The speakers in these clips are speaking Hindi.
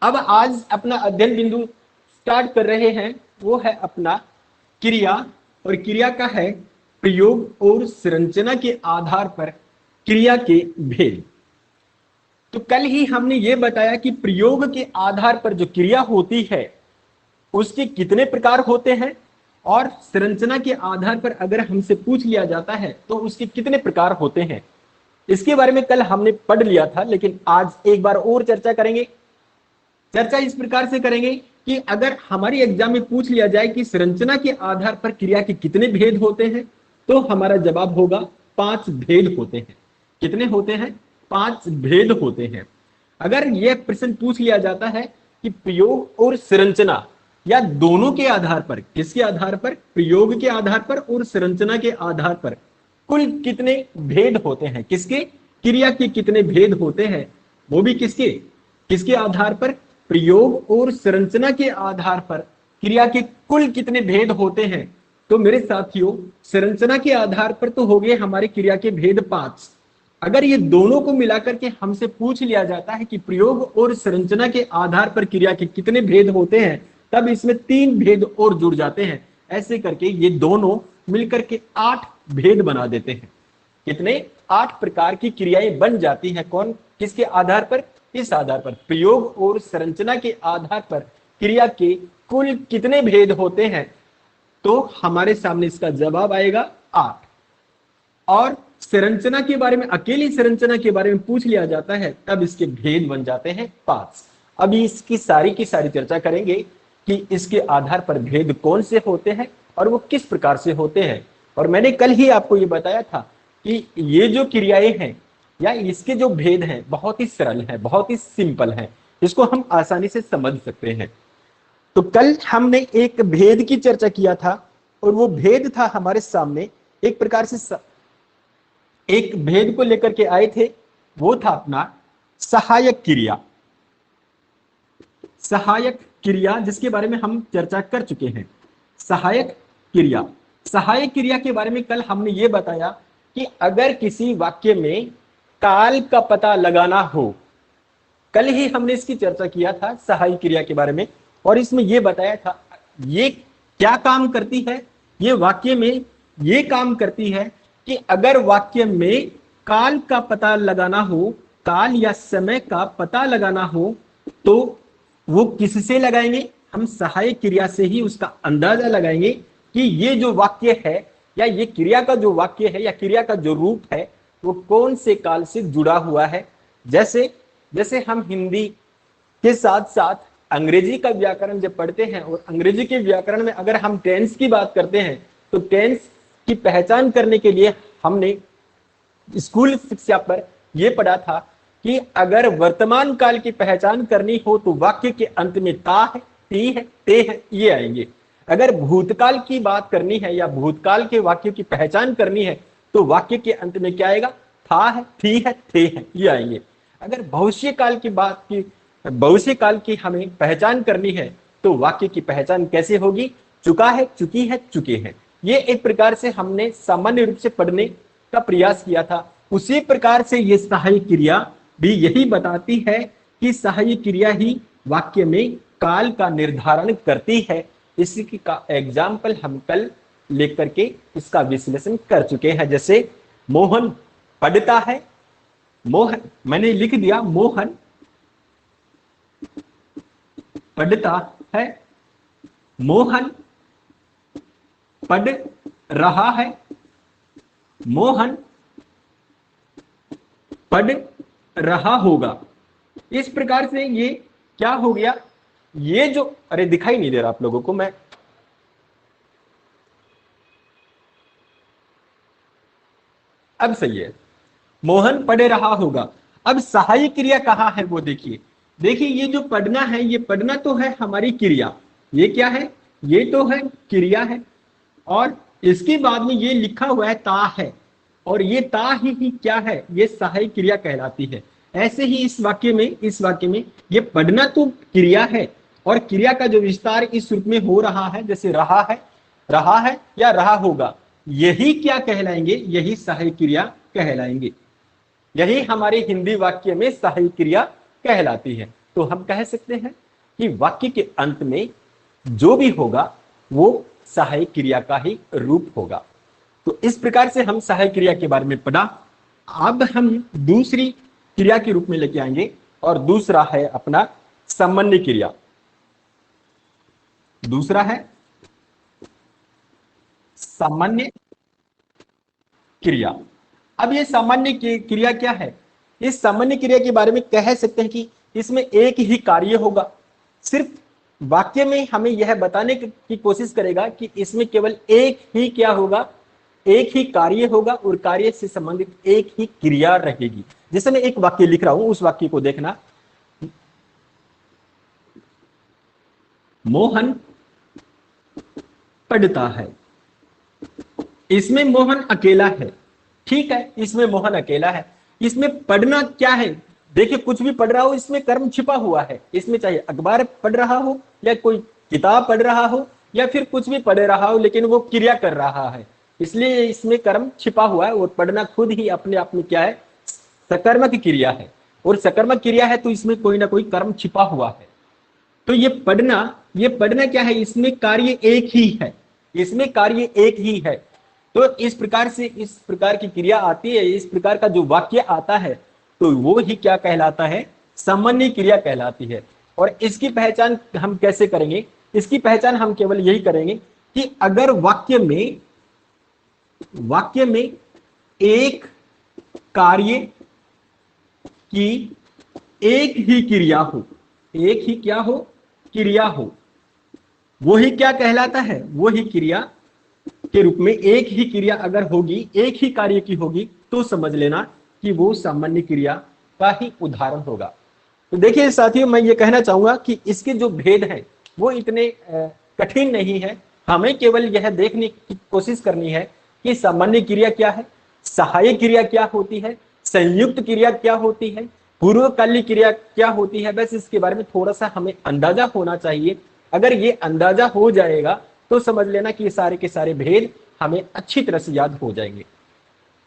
अब आज अपना अध्ययन बिंदु स्टार्ट कर रहे हैं, वो है अपना क्रिया, और क्रिया का है प्रयोग और संरचना के आधार पर क्रिया के भेद। तो कल ही हमने ये बताया कि प्रयोग के आधार पर जो क्रिया होती है उसके कितने प्रकार होते हैं, और संरचना के आधार पर अगर हमसे पूछ लिया जाता है तो उसके कितने प्रकार होते हैं। इसके बारे में कल हमने पढ़ लिया था, लेकिन आज एक बार और चर्चा करेंगे। चर्चा इस प्रकार से करेंगे कि अगर हमारी एग्जाम में पूछ लिया जाए कि संरचना के आधार पर क्रिया के कितने भेद होते हैं, तो हमारा जवाब होगा 5 भेद होते हैं। कितने होते हैं? 5 भेद होते हैं। अगर यह प्रश्न पूछ लिया जाता है कि प्रयोग और संरचना या दोनों के आधार पर, किसके आधार पर? प्रयोग के आधार पर और संरचना के आधार पर कुल कितने भेद होते हैं, किसके? क्रिया के कितने भेद होते हैं, वो भी किसके किसके आधार पर? प्रयोग और संरचना के आधार पर क्रिया के कुल कितने भेद होते हैं। तो मेरे साथियों, संरचना के आधार पर तो हो गए हमारे क्रिया के भेद 5। अगर ये दोनों को मिलाकर के हमसे पूछ लिया जाता है कि प्रयोग और संरचना के आधार पर क्रिया के कितने भेद होते हैं, तब इसमें 3 भेद और जुड़ जाते हैं। ऐसे करके ये दोनों मिलकर के 8 भेद बना देते हैं। कितने? 8 प्रकार की क्रियाएं बन जाती हैं। कौन? किसके आधार पर? इस आधार पर, प्रयोग और संरचना के आधार पर क्रिया के कुल कितने भेद होते हैं। तो हमारे सामने इसका जवाब आएगा 8। और संरचना के बारे में, अकेली संरचना के बारे में पूछ लिया जाता है, तब इसके भेद बन जाते हैं 5। अभी इसकी सारी की सारी चर्चा करेंगे कि इसके आधार पर भेद कौन से होते हैं और वो किस प्रकार से होते हैं। और मैंने कल ही आपको ये बताया था कि ये जो क्रियाएं हैं या इसके जो भेद हैं बहुत ही सरल है, बहुत ही सिंपल है, इसको हम आसानी से समझ सकते हैं। तो कल हमने एक भेद की चर्चा किया था, और वो भेद था हमारे सामने एक प्रकार से एक भेद को लेकर के आए थे, वो था अपना सहायक क्रिया। सहायक क्रिया जिसके बारे में हम चर्चा कर चुके हैं। सहायक क्रिया, सहायक क्रिया के बारे में कल हमने ये बताया कि अगर किसी वाक्य में काल का पता लगाना हो, कल ही हमने इसकी चर्चा किया था सहायक क्रिया के बारे में, और इसमें यह बताया था ये क्या काम करती है। ये वाक्य में ये काम करती है कि अगर वाक्य में काल का पता लगाना हो, काल या समय का पता लगाना हो, तो वो किससे लगाएंगे? हम सहायक क्रिया से ही उसका अंदाजा लगाएंगे कि ये जो वाक्य है या ये क्रिया का जो वाक्य है या क्रिया का जो रूप है वो कौन से काल से जुड़ा हुआ है। जैसे जैसे हम हिंदी के साथ साथ अंग्रेजी का व्याकरण जब पढ़ते हैं, और अंग्रेजी के व्याकरण में अगर हम टेंस की बात करते हैं, तो टेंस की पहचान करने के लिए हमने स्कूल शिक्षा पर यह पढ़ा था कि अगर वर्तमान काल की पहचान करनी हो तो वाक्य के अंत में ता है, ती है, ते है, ये आएंगे। अगर भूतकाल की बात करनी है या भूतकाल के वाक्यों की पहचान करनी है तो वाक्य के अंत में क्या आएगा? था है, थी है, थे है, ये आएंगे। अगर भविष्य काल की बात की, भविष्य काल की हमें पहचान करनी है तो वाक्य की पहचान कैसे होगी? चुका है, चुकी है, चुके हैं। ये एक प्रकार से हमने सामान्य रूप से पढ़ने का प्रयास किया था। उसी प्रकार से ये सहायक क्रिया भी यही बताती है कि सहायक क्रिया ही वाक्य में काल का निर्धारण करती है। इसी का एग्जाम्पल हम कल लेकर के इसका विश्लेषण कर चुके हैं। जैसे मोहन पढ़ता है, मोहन मैंने लिख दिया, मोहन पढ़ता है, मोहन पढ़ रहा है, मोहन पढ़ रहा होगा। इस प्रकार से ये क्या हो गया? ये जो, अरे दिखाई नहीं दे रहा आप लोगों को, मैं अब सही है, मोहन पढ़ रहा होगा। अब सहायक क्रिया कहाँ है वो देखिए। देखिए ये जो पढ़ना है, ये पढ़ना तो है हमारी क्रिया, ये क्या है? ये तो है क्रिया है, और इसके बाद में ये लिखा हुआ है ता है, और ये ता ही क्या है? ये सहायक क्रिया कहलाती है। ऐसे ही इस वाक्य में ये पढ़ना तो क्रिया है, और क्रिया का जो विस्तार इस रूप में हो रहा है, जैसे रहा है या रहा होगा, यही क्या कहलाएंगे? यही सहायक क्रिया कहलाएंगे। यही हमारे हिंदी वाक्य में सहायक क्रिया कहलाती है। तो हम कह सकते हैं कि वाक्य के अंत में जो भी होगा वो सहायक क्रिया का ही रूप होगा। तो इस प्रकार से हम सहायक क्रिया के बारे में पढ़ा। अब हम दूसरी क्रिया के रूप में लेके आएंगे और दूसरा है अपना सामान्य क्रिया। दूसरा है सामान्य क्रिया। अब ये सामान्य क्रिया क्या है? इस सामान्य क्रिया के बारे में कह सकते हैं कि इसमें एक ही कार्य होगा। सिर्फ वाक्य में हमें यह बताने की कोशिश करेगा कि इसमें केवल एक ही क्या होगा, एक ही कार्य होगा और कार्य से संबंधित एक ही क्रिया रहेगी। जैसे मैं एक वाक्य लिख रहा हूं, उस वाक्य को देखना। मोहन पढ़ता है। इसमें मोहन अकेला है, ठीक है, इसमें मोहन अकेला है। इसमें पढ़ना क्या है? देखिए, कुछ भी पढ़ रहा हो इसमें कर्म छिपा हुआ है। इसमें चाहे अखबार पढ़ रहा हो या कोई किताब पढ़ रहा हो या फिर कुछ भी पढ़ रहा हो, लेकिन वो क्रिया कर रहा है, इसलिए इसमें कर्म छिपा हुआ है। और पढ़ना खुद ही अपने आप में क्या है? सकर्मक क्रिया है। और सकर्मक क्रिया है तो इसमें कोई ना कोई कर्म छिपा हुआ है। तो ये पढ़ना क्या है? इसमें कार्य एक ही है, इसमें कार्य एक ही है। तो इस प्रकार से इस प्रकार की क्रिया आती है, इस प्रकार का जो वाक्य आता है तो वो ही क्या कहलाता है? सामान्य क्रिया कहलाती है। और इसकी पहचान हम कैसे करेंगे? इसकी पहचान हम केवल यही करेंगे कि अगर वाक्य में एक कार्य की एक ही क्रिया हो, एक ही क्या हो? क्रिया हो, वो ही क्या कहलाता है? वो ही क्रिया के रूप में एक ही क्रिया अगर होगी, एक ही कार्य की होगी, तो समझ लेना कि वो सामान्य क्रिया का ही उदाहरण होगा। तो देखिए साथियों, मैं ये कहना चाहूंगा कि इसके जो भेद हैं वो इतने कठिन नहीं है। हमें केवल यह देखने की कोशिश करनी है कि सामान्य क्रिया क्या है, सहायक क्रिया क्या होती है, संयुक्त क्रिया क्या होती है, पूर्वकालिक क्रिया क्या होती है। बस इसके बारे में थोड़ा सा हमें अंदाजा होना चाहिए। अगर ये अंदाजा हो जाएगा तो समझ लेना कि ये सारे के सारे भेद हमें अच्छी तरह से याद हो जाएंगे।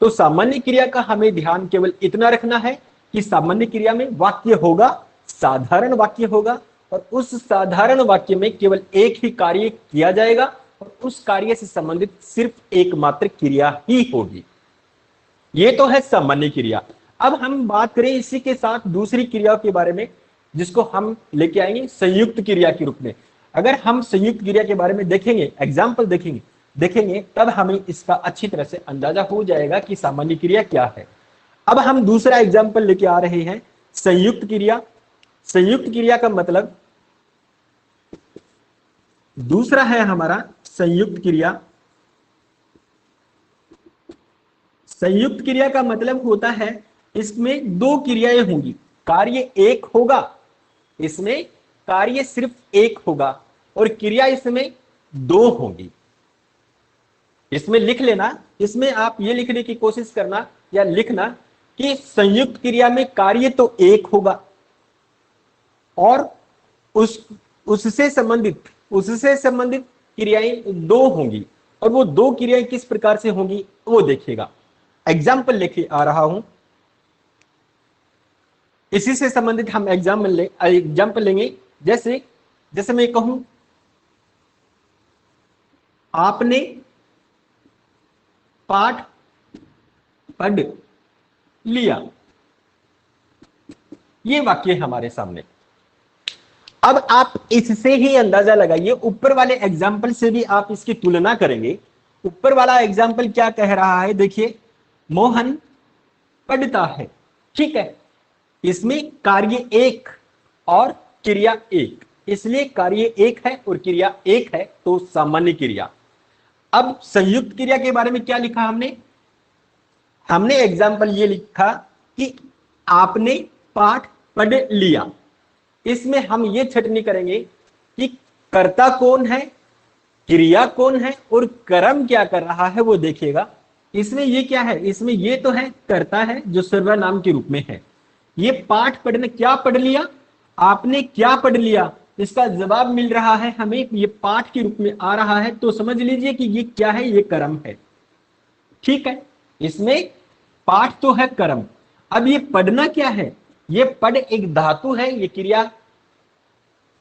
तो सामान्य क्रिया का हमें ध्यान केवल इतना रखना है कि सामान्य क्रिया में वाक्य होगा, साधारण वाक्य होगा, और उस साधारण वाक्य में केवल एक ही कार्य किया जाएगा और उस कार्य से संबंधित सिर्फ एकमात्र क्रिया ही होगी। ये तो है सामान्य क्रिया। अब हम बात करें इसी के साथ दूसरी क्रिया के बारे में, जिसको हम लेके आएंगे संयुक्त क्रिया के रूप में। अगर हम संयुक्त क्रिया के बारे में देखेंगे, एग्जाम्पल देखेंगे तब हमें इसका अच्छी तरह से अंदाजा हो जाएगा कि सामान्य क्रिया क्या है। अब हम दूसरा एग्जाम्पल लेके आ रहे हैं, संयुक्त क्रिया। संयुक्त क्रिया का मतलब दूसरा है हमारा संयुक्त क्रिया। संयुक्त क्रिया का मतलब होता है इसमें दो क्रियाएं होंगी, कार्य एक होगा, इसमें कार्य सिर्फ एक होगा और क्रिया इसमें दो होंगी। इसमें लिख लेना, इसमें आप ये लिखने की कोशिश करना या लिखना कि संयुक्त क्रिया में कार्य तो एक होगा और उससे संबंधित क्रियाएं दो होंगी। और वो दो क्रियाएं किस प्रकार से होंगी वो देखिएगा। एग्जाम्पल लेके आ रहा हूं, इसी से संबंधित हम एग्जाम्पल लेंगे। जैसे मैं कहूं आपने पाठ पढ़ लिया, ये वाक्य हमारे सामने। अब आप इससे ही अंदाजा लगाइए, ऊपर वाले एग्जाम्पल से भी आप इसकी तुलना करेंगे। ऊपर वाला एग्जाम्पल क्या कह रहा है? देखिए, मोहन पढ़ता है, ठीक है, इसमें कार्य एक और क्रिया एक, इसलिए कार्य एक है और क्रिया एक है, तो सामान्य क्रिया। अब संयुक्त क्रिया के बारे में क्या लिखा हमने एग्जाम्पल ये लिखा कि आपने पाठ पढ़ लिया। इसमें हम ये छटनी करेंगे कि कर्ता कौन है, क्रिया कौन है और कर्म क्या कर रहा है वो देखिएगा। इसमें ये क्या है? इसमें ये तो है कर्ता है जो सर्वनाम के रूप में है। ये पाठ पढ़ने, क्या पढ़ लिया, आपने क्या पढ़ लिया, इसका जवाब मिल रहा है हमें, ये पाठ के रूप में आ रहा है, तो समझ लीजिए कि ये क्या है? ये कर्म है, ठीक है। इसमें पाठ तो है कर्म। अब ये पढ़ना क्या है? ये पढ़ एक धातु है, ये क्रिया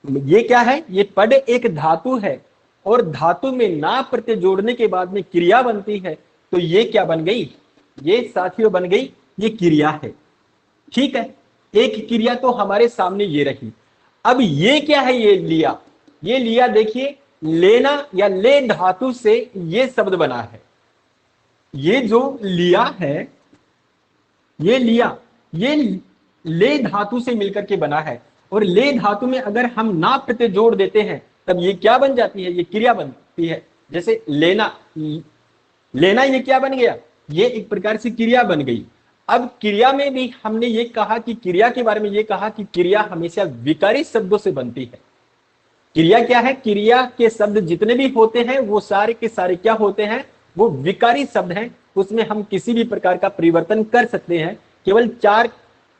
ये क्या है, ये पड एक धातु है और धातु में ना प्रत्यय जोड़ने के बाद में क्रिया बनती है, तो ये क्या बन गई, ये साथियों बन गई, ये क्रिया है। ठीक है, एक क्रिया तो हमारे सामने ये रही। अब ये क्या है, ये लिया देखिए, लेना या ले धातु से ये शब्द बना है। ये जो लिया है, ये लिया, ये ले धातु से मिलकर के बना है, और ले धातु में अगर हम ना प्रत्यय जोड़ देते हैं तब ये क्या बन जाती है, ये क्रिया बनती है। जैसे लेना, लेना ये क्या बन गया, ये एक प्रकार से क्रिया बन गई। अब क्रिया में भी हमने ये कहा कि क्रिया के बारे में ये कहा कि क्रिया हमेशा विकारी शब्दों से बनती है। क्रिया क्या है, क्रिया के शब्द जितने भी होते हैं वो सारे के सारे क्या होते हैं, वो विकारी शब्द हैं। उसमें हम किसी भी प्रकार का परिवर्तन कर सकते हैं, केवल चार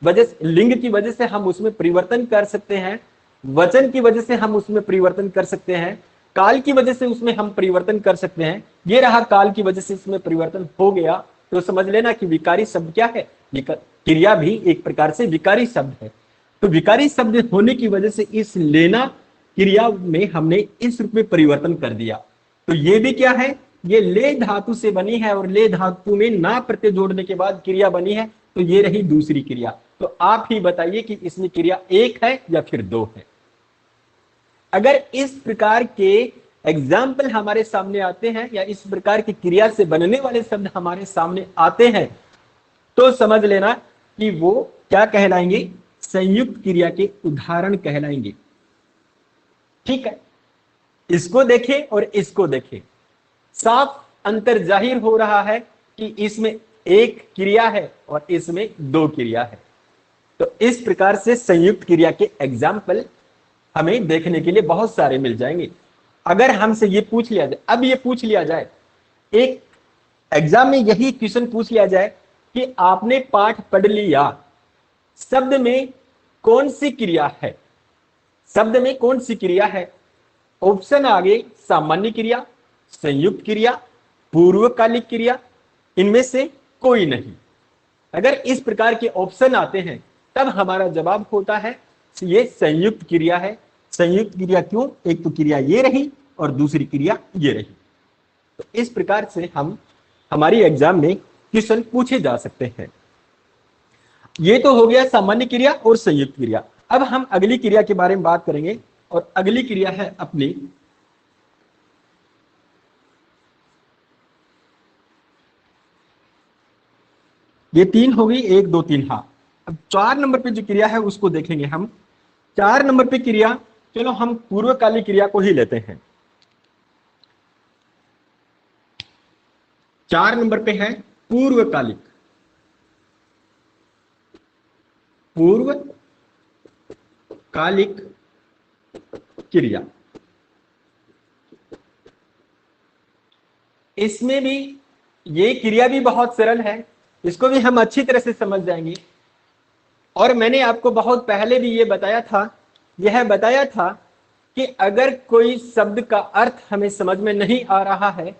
वजह से, लिंग की वजह से हम उसमें परिवर्तन कर सकते हैं, वचन की वजह से हम उसमें परिवर्तन कर सकते हैं, काल की वजह से उसमें हम परिवर्तन कर सकते हैं। ये रहा, काल की वजह से इसमें परिवर्तन हो गया, तो समझ लेना कि विकारी शब्द क्या है, क्रिया भी एक प्रकार से विकारी शब्द है। तो विकारी शब्द होने की वजह से इस लेना क्रिया में हमने इस रूप में परिवर्तन कर दिया। तो ये भी क्या है, ये ले धातु से बनी है और ले धातु में ना प्रत्यय जोड़ने के बाद क्रिया बनी है, तो ये रही दूसरी क्रिया। तो आप ही बताइए कि इसमें क्रिया एक है या फिर दो है। अगर इस प्रकार के एग्जाम्पल हमारे सामने आते हैं या इस प्रकार की क्रिया से बनने वाले शब्द हमारे सामने आते हैं, तो समझ लेना कि वो क्या कहलाएंगे, संयुक्त क्रिया के उदाहरण कहलाएंगे। ठीक है, इसको देखें और इसको देखें, साफ अंतर जाहिर हो रहा है कि इसमें एक क्रिया है और इसमें दो क्रिया है। तो इस प्रकार से संयुक्त क्रिया के एग्जाम्पल हमें देखने के लिए बहुत सारे मिल जाएंगे। अगर हमसे ये पूछ लिया जाए, अब ये पूछ लिया जाए, एक एग्जाम में यही क्वेश्चन पूछ लिया जाए कि आपने पाठ पढ़ लिया, शब्द में कौन सी क्रिया है, शब्द में कौन सी क्रिया है। ऑप्शन आगे सामान्य क्रिया, संयुक्त क्रिया, पूर्वकालिक क्रिया, इनमें से कोई नहीं। अगर इस प्रकार के ऑप्शन आते हैं तब हमारा जवाब होता है ये संयुक्त क्रिया है। संयुक्त क्रिया क्यों, एक तो क्रिया ये रही और दूसरी क्रिया ये रही। तो इस प्रकार से हम हमारी एग्जाम में क्वेश्चन पूछे जा सकते हैं। ये तो हो गया सामान्य क्रिया और संयुक्त क्रिया। अब हम अगली क्रिया के बारे में बात करेंगे, और अगली क्रिया है अपनी ये तीन हो गई, एक दो तीन। हाँ, अब 4 नंबर पे जो क्रिया है उसको देखेंगे हम। 4 नंबर पे क्रिया, चलो हम पूर्वकालिक क्रिया को ही लेते हैं। 4 नंबर पे है पूर्वकालिक, पूर्वकालिक क्रिया। इसमें भी ये क्रिया भी बहुत सरल है, इसको भी हम अच्छी तरह से समझ जाएंगे। और मैंने आपको बहुत पहले भी ये बताया था, यह बताया था कि अगर कोई शब्द का अर्थ हमें समझ में नहीं आ रहा है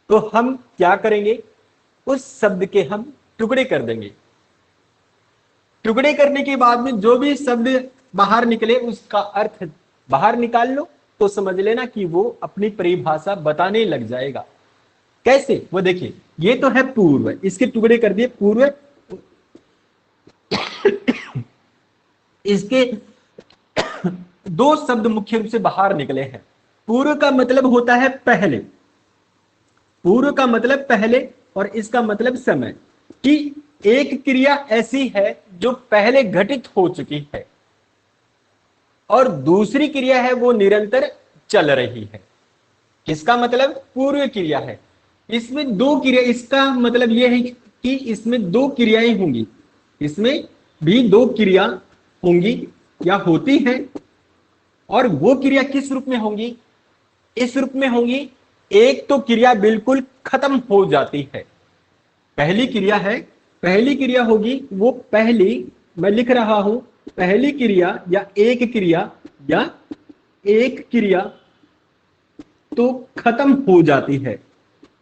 तो हम क्या करेंगे, उस शब्द के हम टुकड़े कर देंगे। टुकड़े करने के बाद में जो भी शब्द बाहर निकले उसका अर्थ बाहर निकाल लो, तो समझ लेना कि वो अपनी परिभाषा बताने लग जाएगा। कैसे, वो देखिए, ये तो है पूर्व, इसके टुकड़े कर दिए पूर्व, इसके दो शब्द मुख्य रूप से बाहर निकले हैं। पूर्व का मतलब होता है पहले, पूर्व का मतलब पहले, और इसका मतलब समय, कि एक क्रिया ऐसी है जो पहले घटित हो चुकी है और दूसरी क्रिया है वो निरंतर चल रही है। किसका मतलब, पूर्व क्रिया है। इसमें दो क्रिया, इसका मतलब यह है कि इसमें दो क्रियाएं होंगी, इसमें भी दो क्रिया होंगी या होती हैं। और वो क्रिया किस रूप में होंगी, इस रूप में होंगी, एक तो क्रिया बिल्कुल खत्म हो जाती है, पहली क्रिया है, पहली क्रिया होगी वो पहली, मैं लिख रहा हूं, पहली क्रिया या एक क्रिया तो खत्म हो जाती है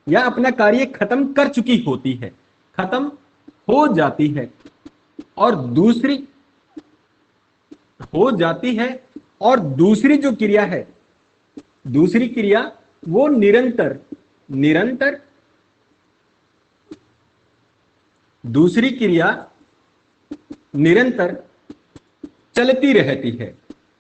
या अपना कार्य खत्म कर चुकी होती है, खत्म हो जाती है। और दूसरी हो जाती है और दूसरी जो क्रिया है, दूसरी क्रिया वो निरंतर निरंतर दूसरी क्रिया निरंतर चलती रहती है।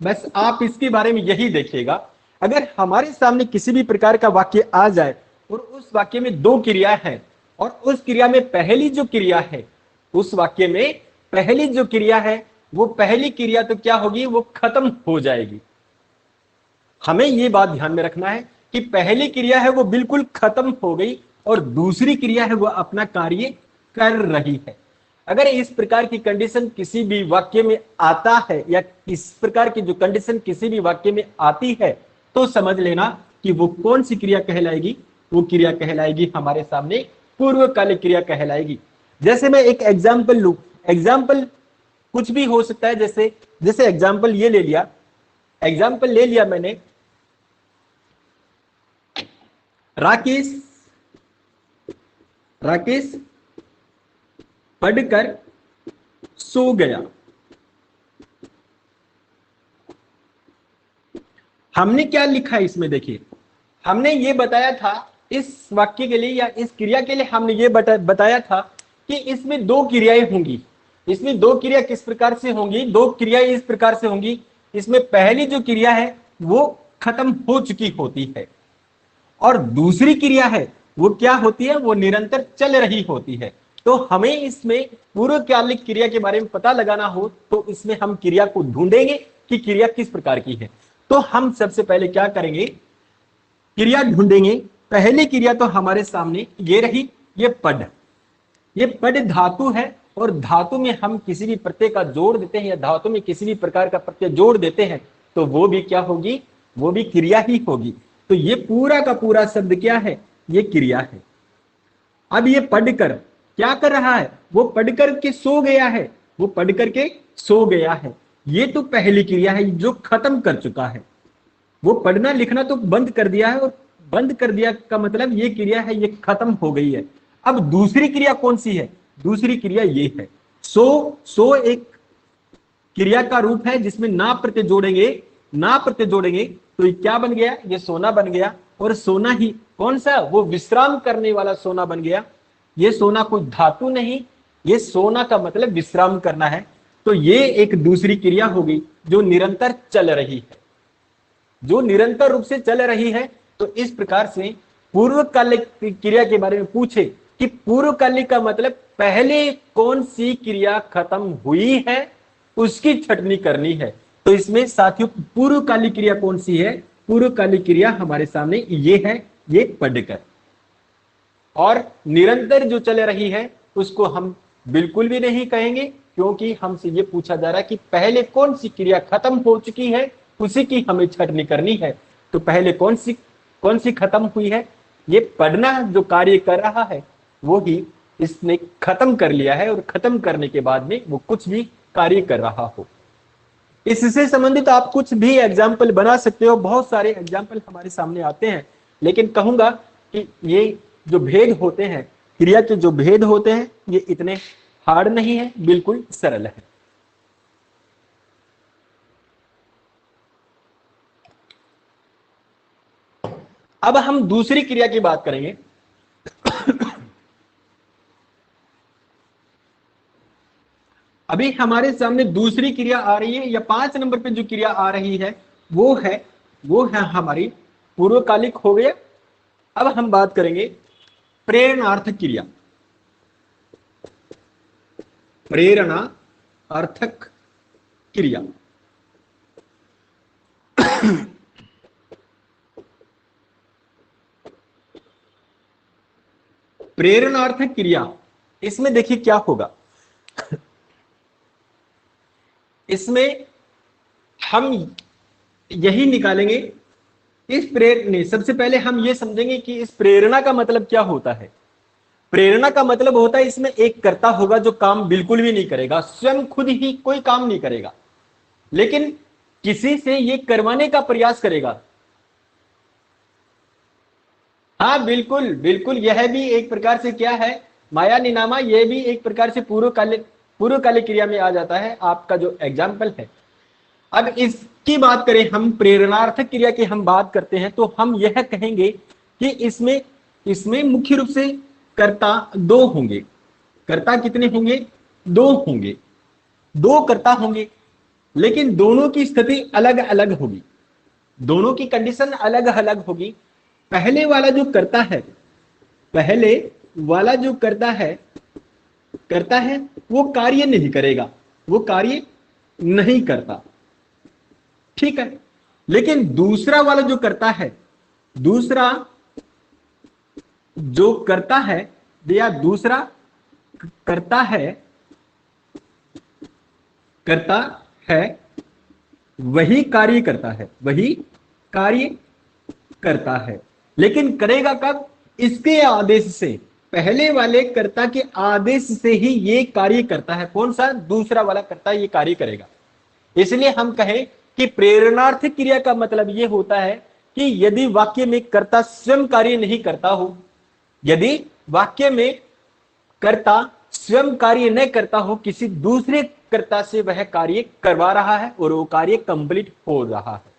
बस आप इसके बारे में यही देखिएगा, अगर हमारे सामने किसी भी प्रकार का वाक्य आ जाए और उस वाक्य में दो क्रिया है और उस क्रिया में पहली जो क्रिया है, उस वाक्य में पहली जो क्रिया है वो पहली क्रिया तो क्या होगी, वो खत्म हो जाएगी। हमें ये बात ध्यान में रखना है कि पहली क्रिया है वो बिल्कुल खत्म हो गई और दूसरी क्रिया है वो अपना कार्य कर रही है। अगर इस प्रकार की कंडीशन किसी भी वाक्य में आता है या इस प्रकार की जो कंडीशन किसी भी वाक्य में आती है तो समझ लेना कि वो कौन सी क्रिया कहलाएगी, वो क्रिया कहलाएगी हमारे सामने पूर्वकालिक क्रिया कहलाएगी। जैसे मैं एक एग्जाम्पल लू, एग्जाम्पल कुछ भी हो सकता है, जैसे जैसे एग्जाम्पल ये ले लिया, एग्जाम्पल ले लिया मैंने, राकेश राकेश पढ़कर सो गया। हमने क्या लिखा है इसमें, देखिए हमने ये बताया था इस वाक्य के लिए या इस क्रिया के लिए हमने ये बताया था कि इसमें दो क्रियाएं होंगी। इसमें दो क्रिया किस प्रकार से होंगी, दो क्रियाएं इस प्रकार से होंगी, इसमें पहली जो क्रिया है वो खत्म हो चुकी होती है और दूसरी क्रिया है वो क्या होती है, वो निरंतर चल रही होती है। तो हमें इसमें पूर्वकालिक क्रिया के बारे में पता लगाना हो तो इसमें हम क्रिया को ढूंढेंगे कि क्रिया किस प्रकार की है। तो हम सबसे पहले क्या करेंगे, क्रिया ढूंढेंगे। पहली क्रिया तो हमारे सामने ये रही, ये पढ़, ये पढ़ धातु है और धातु में हम किसी भी प्रत्यय का जोड़ देते हैं या धातु में किसी भी प्रकार का प्रत्यय जोड़ देते हैं तो वो भी क्या होगी, वो भी क्रिया ही होगी। तो ये पूरा का पूरा शब्द क्या है, ये क्रिया है। अब ये पढ़कर क्या कर रहा है, वो पढ़कर के सो गया है, वो पढ़ करके सो गया है। ये तो पहली क्रिया है जो खत्म कर चुका है, वो पढ़ना लिखना तो बंद कर दिया है और बंद कर दिया का मतलब ये क्रिया है ये खत्म हो गई है। अब दूसरी क्रिया कौन सी है, दूसरी क्रिया ये है सो। सो एक क्रिया का रूप है जिसमें ना प्रत्यय जोड़ेंगे, ना प्रत्यय जोड़ेंगे तो ये क्या बन गया, ये सोना बन गया। और सोना ही कौन सा, वो विश्राम करने वाला सोना बन गया। ये सोना कोई धातु नहीं, ये सोना का मतलब विश्राम करना है। तो ये एक दूसरी क्रिया होगी जो निरंतर चल रही है, जो निरंतर रूप से चल रही है। तो इस प्रकार से पूर्वकालिक क्रिया के बारे में पूछे कि पूर्वकालिक का मतलब पहले कौन सी क्रिया खत्म हुई है उसकी छटनी करनी है। तो इसमें साथियों पूर्वकालिक क्रिया कौन सी है, पूर्वकालिक क्रिया हमारे सामने ये है, ये पढ़कर। और निरंतर जो चल रही है उसको हम बिल्कुल भी नहीं कहेंगे, क्योंकि हमसे ये पूछा जा रहा है कि पहले कौन सी क्रिया खत्म हो चुकी है उसी की हमें छटनी करनी है। तो पहले कौन सी खत्म हुई है, ये पढ़ना जो कार्य कर रहा है वो ही इसने खत्म कर लिया है और खत्म करने के बाद में वो कुछ भी कार्य कर रहा हो। इससे संबंधित आप कुछ भी एग्जाम्पल बना सकते हो, बहुत सारे एग्जाम्पल हमारे सामने आते हैं, लेकिन कहूंगा कि ये जो भेद होते हैं, क्रिया के जो भेद होते हैं, ये इतने हार्ड नहीं है, बिल्कुल सरल है। अब हम दूसरी क्रिया की बात करेंगे। अभी हमारे सामने दूसरी क्रिया आ रही है या 5 नंबर पे जो क्रिया आ रही है वो है हमारी पूर्वकालिक हो गया। अब हम बात करेंगे प्रेरणार्थक क्रिया। प्रेरणा अर्थक क्रिया। प्रेरणार्थक क्रिया, इसमें देखिए क्या होगा, इसमें हम यही निकालेंगे इस प्रेरणा। सबसे पहले हम ये समझेंगे कि इस प्रेरणा का मतलब क्या होता है। प्रेरणा का मतलब होता है इसमें एक कर्ता होगा जो काम बिल्कुल भी नहीं करेगा, स्वयं खुद ही कोई काम नहीं करेगा, लेकिन किसी से ये करवाने का प्रयास करेगा। हाँ बिल्कुल बिल्कुल, यह भी एक प्रकार से क्या है, माया निनामा, यह भी एक प्रकार से पूर्वकालिक क्रिया में आ जाता है। आपका जो एग्जाम्पल है, अब इसकी बात करें हम, प्रेरणार्थक क्रिया की हम बात करते हैं, तो हम यह कहेंगे कि इसमें इसमें मुख्य रूप से कर्ता दो होंगे। कर्ता कितने होंगे? दो होंगे, दो कर्ता होंगे, लेकिन दोनों की स्थिति अलग अलग होगी, दोनों की कंडीशन अलग अलग होगी। पहले वाला जो करता है, पहले वाला जो करता है वो कार्य नहीं करेगा, वो कार्य नहीं करता, ठीक है। लेकिन दूसरा वाला जो करता है, दूसरा जो करता है या दूसरा करता है, करता है वही कार्य करता है, वही कार्य करता है, लेकिन करेगा कब? इसके आदेश से, पहले वाले कर्ता के आदेश से ही ये कार्य करता है। कौन सा? दूसरा वाला कर्ता ये कार्य करेगा। इसलिए हम कहें कि प्रेरणार्थक क्रिया का मतलब यह होता है कि यदि वाक्य में कर्ता स्वयं कार्य नहीं करता हो, यदि वाक्य में कर्ता स्वयं कार्य न करता हो, किसी दूसरे कर्ता से वह कार्य करवा रहा है और वो कार्य कंप्लीट हो रहा है,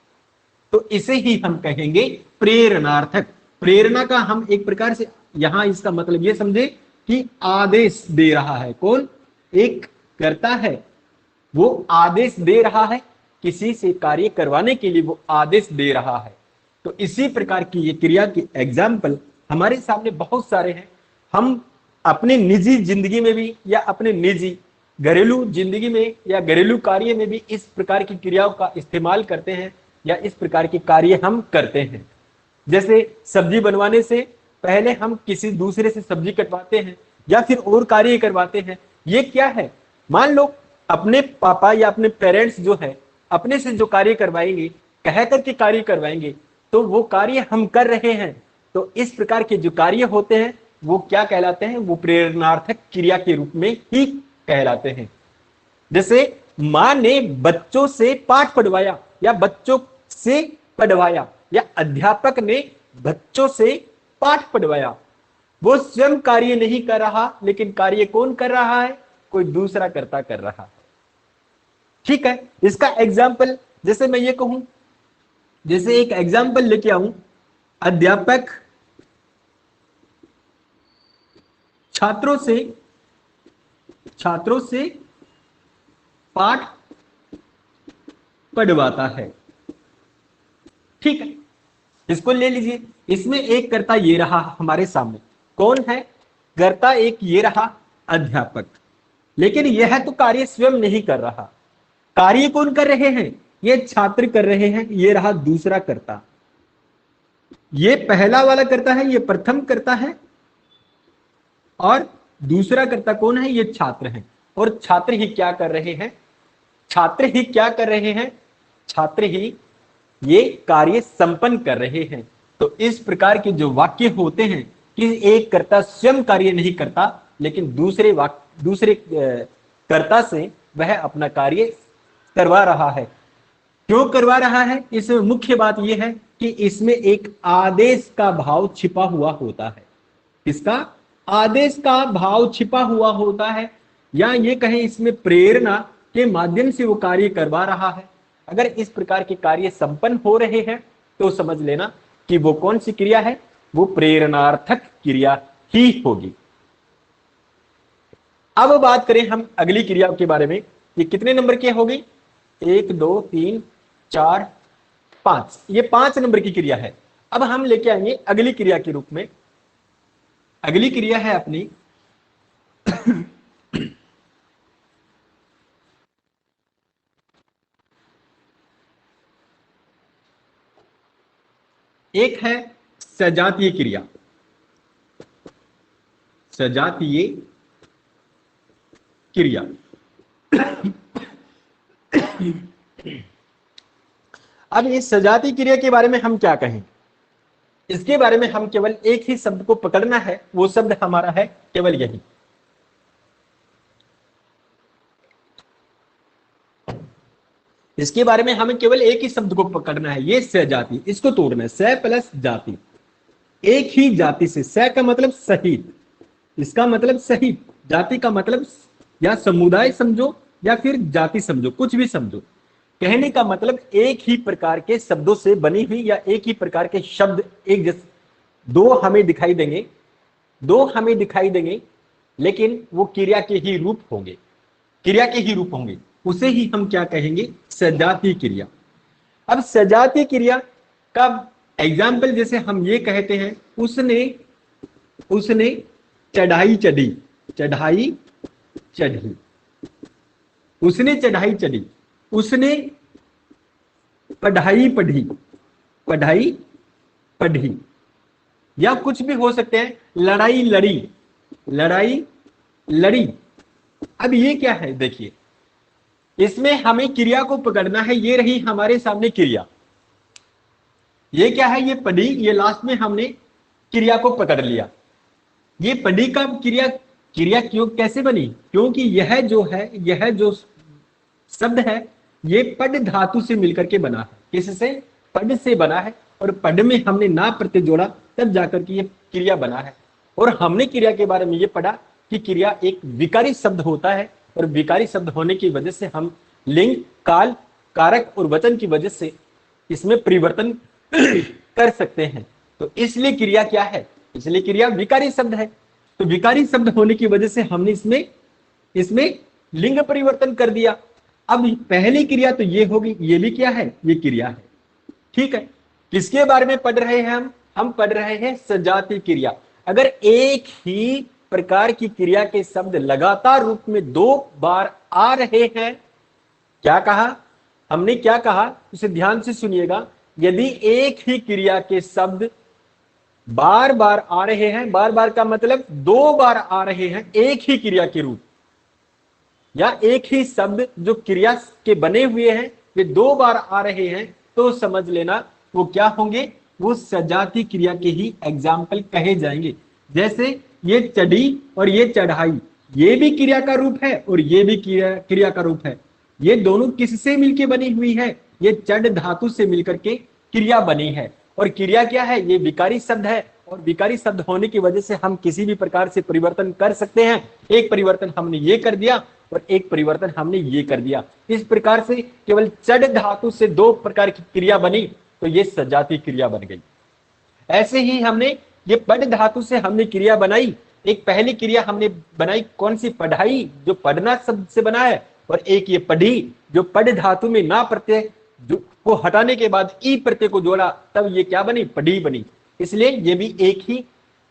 तो इसे ही हम कहेंगे प्रेरणार्थक। प्रेरणा का हम एक प्रकार से यहां इसका मतलब यह समझे कि आदेश दे रहा है। कौन? एक कर्ता है, वो आदेश दे रहा है, किसी से कार्य करवाने के लिए वो आदेश दे रहा है। तो इसी प्रकार की ये क्रिया के एग्जाम्पल हमारे सामने बहुत सारे हैं। हम अपने निजी जिंदगी में भी या अपने निजी घरेलू जिंदगी में या घरेलू कार्य में भी इस प्रकार की क्रियाओं का इस्तेमाल करते हैं या इस प्रकार के कार्य हम करते हैं। जैसे सब्जी बनवाने से पहले हम किसी दूसरे से सब्जी कटवाते हैं या फिर और कार्य करवाते हैं। ये क्या है? मान लो अपने पापा या अपने पेरेंट्स जो है अपने से जो कार्य करवाएंगे, कह करके कार्य करवाएंगे, तो वो कार्य हम कर रहे हैं। तो इस प्रकार के जो कार्य होते हैं वो क्या कहलाते हैं? वो प्रेरणार्थक क्रिया के रूप में ही कहलाते हैं। जैसे मां ने बच्चों से पाठ पढ़वाया या बच्चों से पढ़वाया, या अध्यापक ने बच्चों से पाठ पढ़वाया, वो स्वयं कार्य नहीं कर रहा, लेकिन कार्य कौन कर रहा है? कोई दूसरा कर्ता कर रहा है, ठीक है। इसका एग्जाम्पल जैसे मैं ये कहूं, जैसे एक एग्जाम्पल लेके आऊं, अध्यापक छात्रों से पाठ पढ़वाता है, ठीक है। इसको ले लीजिए, इसमें एक कर्ता ये रहा हमारे सामने, कौन है? कर्ता एक ये रहा अध्यापक, लेकिन यह तो कार्य स्वयं नहीं कर रहा। कार्य कौन कर रहे हैं? ये छात्र कर रहे हैं। ये रहा दूसरा कर्ता, ये पहला वाला कर्ता है, ये प्रथम कर्ता है, और दूसरा कर्ता कौन है? ये छात्र है। और छात्र ही क्या कर रहे हैं? छात्र ही क्या कर रहे हैं? छात्र ही ये कार्य संपन्न कर रहे हैं। तो इस प्रकार के जो वाक्य होते हैं कि एक कर्ता स्वयं कार्य नहीं करता, लेकिन दूसरे कर्ता से वह अपना कार्य करवा रहा है। क्यों करवा रहा है? इसमें मुख्य बात यह है कि इसमें एक आदेश का भाव छिपा हुआ होता है। इसका आदेश का भाव छिपा हुआ होता है, या ये कहें इसमें प्रेरणा के माध्यम से वो कार्य करवा रहा है। अगर इस प्रकार के कार्य संपन्न हो रहे हैं तो समझ लेना कि वो कौन सी क्रिया है? वो प्रेरणार्थक क्रिया ही होगी। अब बात करें हम अगली क्रिया के बारे में। ये कितने नंबर की होगी? 1 2 3 4 5, ये 5 नंबर की क्रिया है। अब हम लेके आएंगे अगली क्रिया के रूप में। अगली क्रिया है अपनी एक है सजातीय क्रिया। सजातीय क्रिया अब इस सजातीय क्रिया के बारे में हम क्या कहें? इसके बारे में हम केवल एक ही शब्द को पकड़ना है, वो शब्द हमारा है केवल यही। इसके बारे में हमें केवल एक ही शब्द को पकड़ना है, ये सजाति। इसको तोड़ना है, स प्लस जाति, एक ही जाति से। स का मतलब सहित, इसका मतलब सहित, जाति का मतलब या समुदाय समझो या फिर जाति समझो, कुछ भी समझो। कहने का मतलब एक ही प्रकार के शब्दों से बनी हुई या एक ही प्रकार के शब्द एक जैसे दो हमें दिखाई देंगे, लेकिन वो क्रिया के ही रूप होंगे, उसे ही हम क्या कहेंगे, सजातीय क्रिया। अब सजातीय क्रिया का एग्जाम्पल जैसे हम ये कहते हैं, उसने चढ़ाई चढ़ी, उसने चढ़ाई चढ़ी, उसने पढ़ाई पढ़ी, या कुछ भी हो सकते हैं, लड़ाई लड़ी। अब ये क्या है, देखिए इसमें हमें क्रिया को पकड़ना है। ये रही हमारे सामने क्रिया, ये क्या है, ये पढ़ी, ये लास्ट में हमने क्रिया को पकड़ लिया। ये पढ़ी का क्रिया क्यों कैसे बनी, क्योंकि यह जो शब्द है ये पढ़ धातु से मिलकर के बना है। किससे, पढ़ से बना है, और पढ़ में हमने ना प्रत्यय जोड़ा, तब जाकर के ये क्रिया बना है। और हमने क्रिया के बारे में ये पढ़ा कि क्रिया एक विकारी शब्द होता है, और विकारी शब्द होने की वजह से हम लिंग, काल, कारक और वचन की वजह से इसमें परिवर्तन कर सकते हैं। तो इसलिए क्रिया क्या है, इसलिए क्रिया विकारी शब्द है। तो विकारी शब्द होने की वजह से हमने इसमें लिंग परिवर्तन कर दिया। अब पहली क्रिया तो ये होगी, ये भी क्या है, ये क्रिया है। ठीक है, किसके बारे में पढ़ रहे हैं हम पढ़ रहे हैं सजातीय क्रिया। अगर एक ही प्रकार की क्रिया के शब्द लगातार रूप में दो बार आ रहे हैं, क्या कहा हमने, क्या कहा उसे ध्यान से सुनिएगा। यदि एक ही क्रिया के शब्द बार बार आ रहे हैं, बार बार का मतलब दो बार आ रहे हैं एक ही क्रिया के रूप, या एक ही शब्द जो क्रिया के बने हुए हैं वे दो बार आ रहे हैं, तो समझ लेना वो क्या होंगे, वो सजातीय क्रिया के ही एग्जाम्पल कहे जाएंगे। जैसे ये चढ़ी और ये चढ़ाई, ये भी क्रिया का रूप है और ये भी क्रिया का रूप है। ये दोनों किससे मिलकर बनी हुई है, ये चढ़ धातु से मिलकर के क्रिया बनी है। और क्रिया क्या है, ये विकारी शब्द है, और विकारी शब्द होने की वजह से हम किसी भी प्रकार से परिवर्तन कर सकते हैं। एक परिवर्तन हमने ये कर दिया और एक परिवर्तन हमने ये कर दिया। इस प्रकार से केवल चढ़ धातु से दो प्रकार की क्रिया बनी, तो ये सजातीय क्रिया बन गई। ऐसे ही हमने ये पढ़ धातु से हमने क्रिया बनाई। एक पहली क्रिया हमने बनाई कौन सी, पढ़ाई, जो पढ़ना शब्द से बना है, और एक ये पढ़ी जो पढ़ धातु में ना प्रत्यय को हटाने के बाद ई प्रत्यय को जोड़ा, तब ये क्या बनी, पढ़ी बनी। इसलिए ये भी एक ही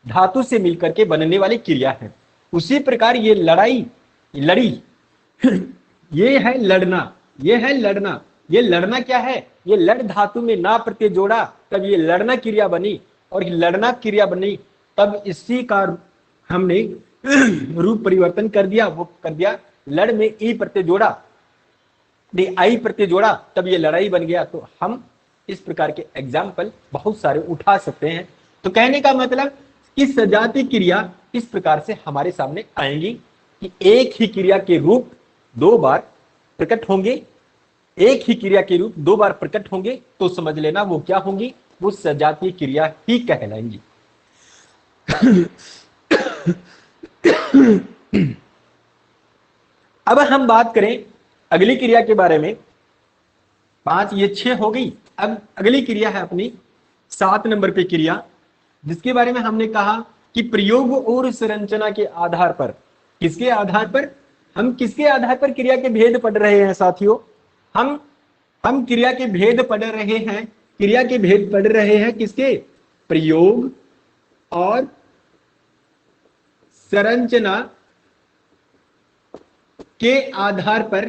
धातु से मिलकर के बनने वाली क्रिया है। उसी प्रकार ये लड़ी ये है लड़ना, ये लड़ना क्या है, ये लड़ धातु में ना प्रत्यय जोड़ा, तब ये लड़ना क्रिया बनी, और लड़ना क्रिया बनी, तब इसी का हमने रूप परिवर्तन कर दिया। वो कर दिया, लड़ में ई प्रत्यय जोड़ा, आई प्रत्यय जोड़ा, तब ये लड़ाई बन गया। तो हम इस प्रकार के एग्जाम्पल बहुत सारे उठा सकते हैं। तो कहने का मतलब कि सजातीय क्रिया इस प्रकार से हमारे सामने आएंगी कि एक ही क्रिया के रूप दो बार प्रकट होंगे, एक ही क्रिया के रूप दो बार प्रकट होंगे, तो समझ लेना वो क्या होंगी, वो सजातीय क्रिया ही कहलाएंगी। अब हम बात करें अगली क्रिया के बारे में। 5 ये 6 हो गई। अब अगली क्रिया है अपनी 7 नंबर पे क्रिया, जिसके बारे में हमने कहा कि प्रयोग और संरचना के आधार पर, किसके आधार पर, हम किसके आधार पर क्रिया के भेद पढ़ रहे हैं साथियों, हम क्रिया के भेद पढ़ रहे हैं। क्रिया के भेद पढ़ रहे हैं किसके, प्रयोग और संरचना के आधार पर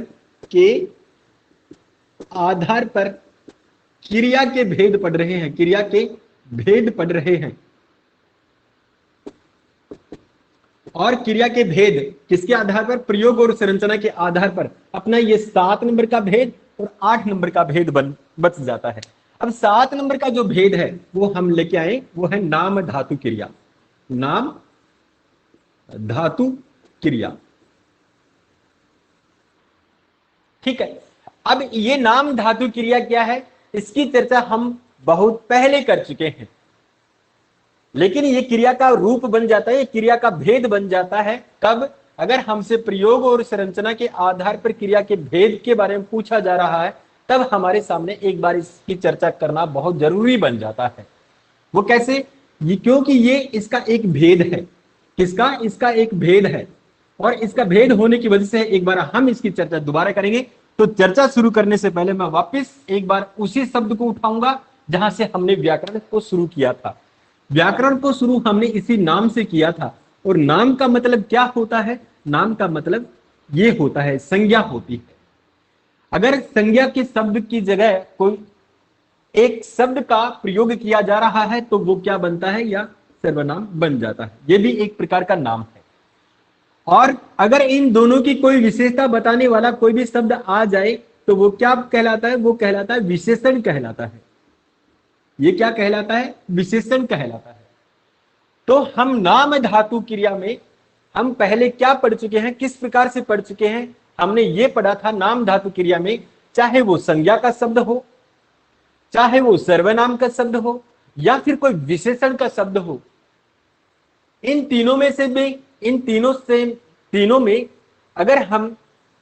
क्रिया के भेद पढ़ रहे हैं, क्रिया के भेद पढ़ रहे हैं। और क्रिया के भेद किसके आधार पर, प्रयोग और संरचना के आधार पर अपना ये 7 नंबर का भेद और 8 नंबर का भेद बच जाता है। अब 7 नंबर का जो भेद है वो हम लेके आए, वो है नाम धातु क्रिया, नाम धातु क्रिया। ठीक है, अब ये नाम धातु क्रिया क्या है, इसकी चर्चा हम बहुत पहले कर चुके हैं, लेकिन ये क्रिया का रूप बन जाता है, ये क्रिया का भेद बन जाता है कब, अगर हमसे प्रयोग और संरचना के आधार पर क्रिया के भेद के बारे में पूछा जा रहा है, तब हमारे सामने एक बार इसकी चर्चा करना बहुत जरूरी बन जाता है। वो कैसे? ये क्योंकि ये इसका एक भेद है। किसका? इसका एक भेद है, और इसका भेद होने की वजह से एक बार हम इसकी चर्चा दोबारा करेंगे। तो चर्चा शुरू करने से पहले मैं वापस एक बार उसी शब्द को उठाऊंगा जहां से हमने व्याकरण को शुरू किया था। व्याकरण को शुरू हमने इसी नाम से किया था, और नाम का मतलब क्या होता है? नाम का मतलब ये होता है, संज्ञा होती है। अगर संज्ञा के शब्द की जगह कोई एक शब्द का प्रयोग किया जा रहा है तो वो क्या बनता है? या सर्वनाम बन जाता है। ये भी एक प्रकार का नाम है। और अगर इन दोनों की कोई विशेषता बताने वाला कोई भी शब्द आ जाए तो वो क्या कहलाता है? वो कहलाता है विशेषण कहलाता है। ये क्या कहलाता है? विशेषण कहलाता है। तो हम नाम धातु क्रिया में हम पहले क्या पढ़ चुके हैं, किस प्रकार से पढ़ चुके हैं? हमने ये पढ़ा था नाम धातु क्रिया में चाहे वो संज्ञा का शब्द हो, चाहे वो सर्वनाम का शब्द हो, या फिर कोई विशेषण का शब्द हो, इन तीनों में से भी इन तीनों में अगर हम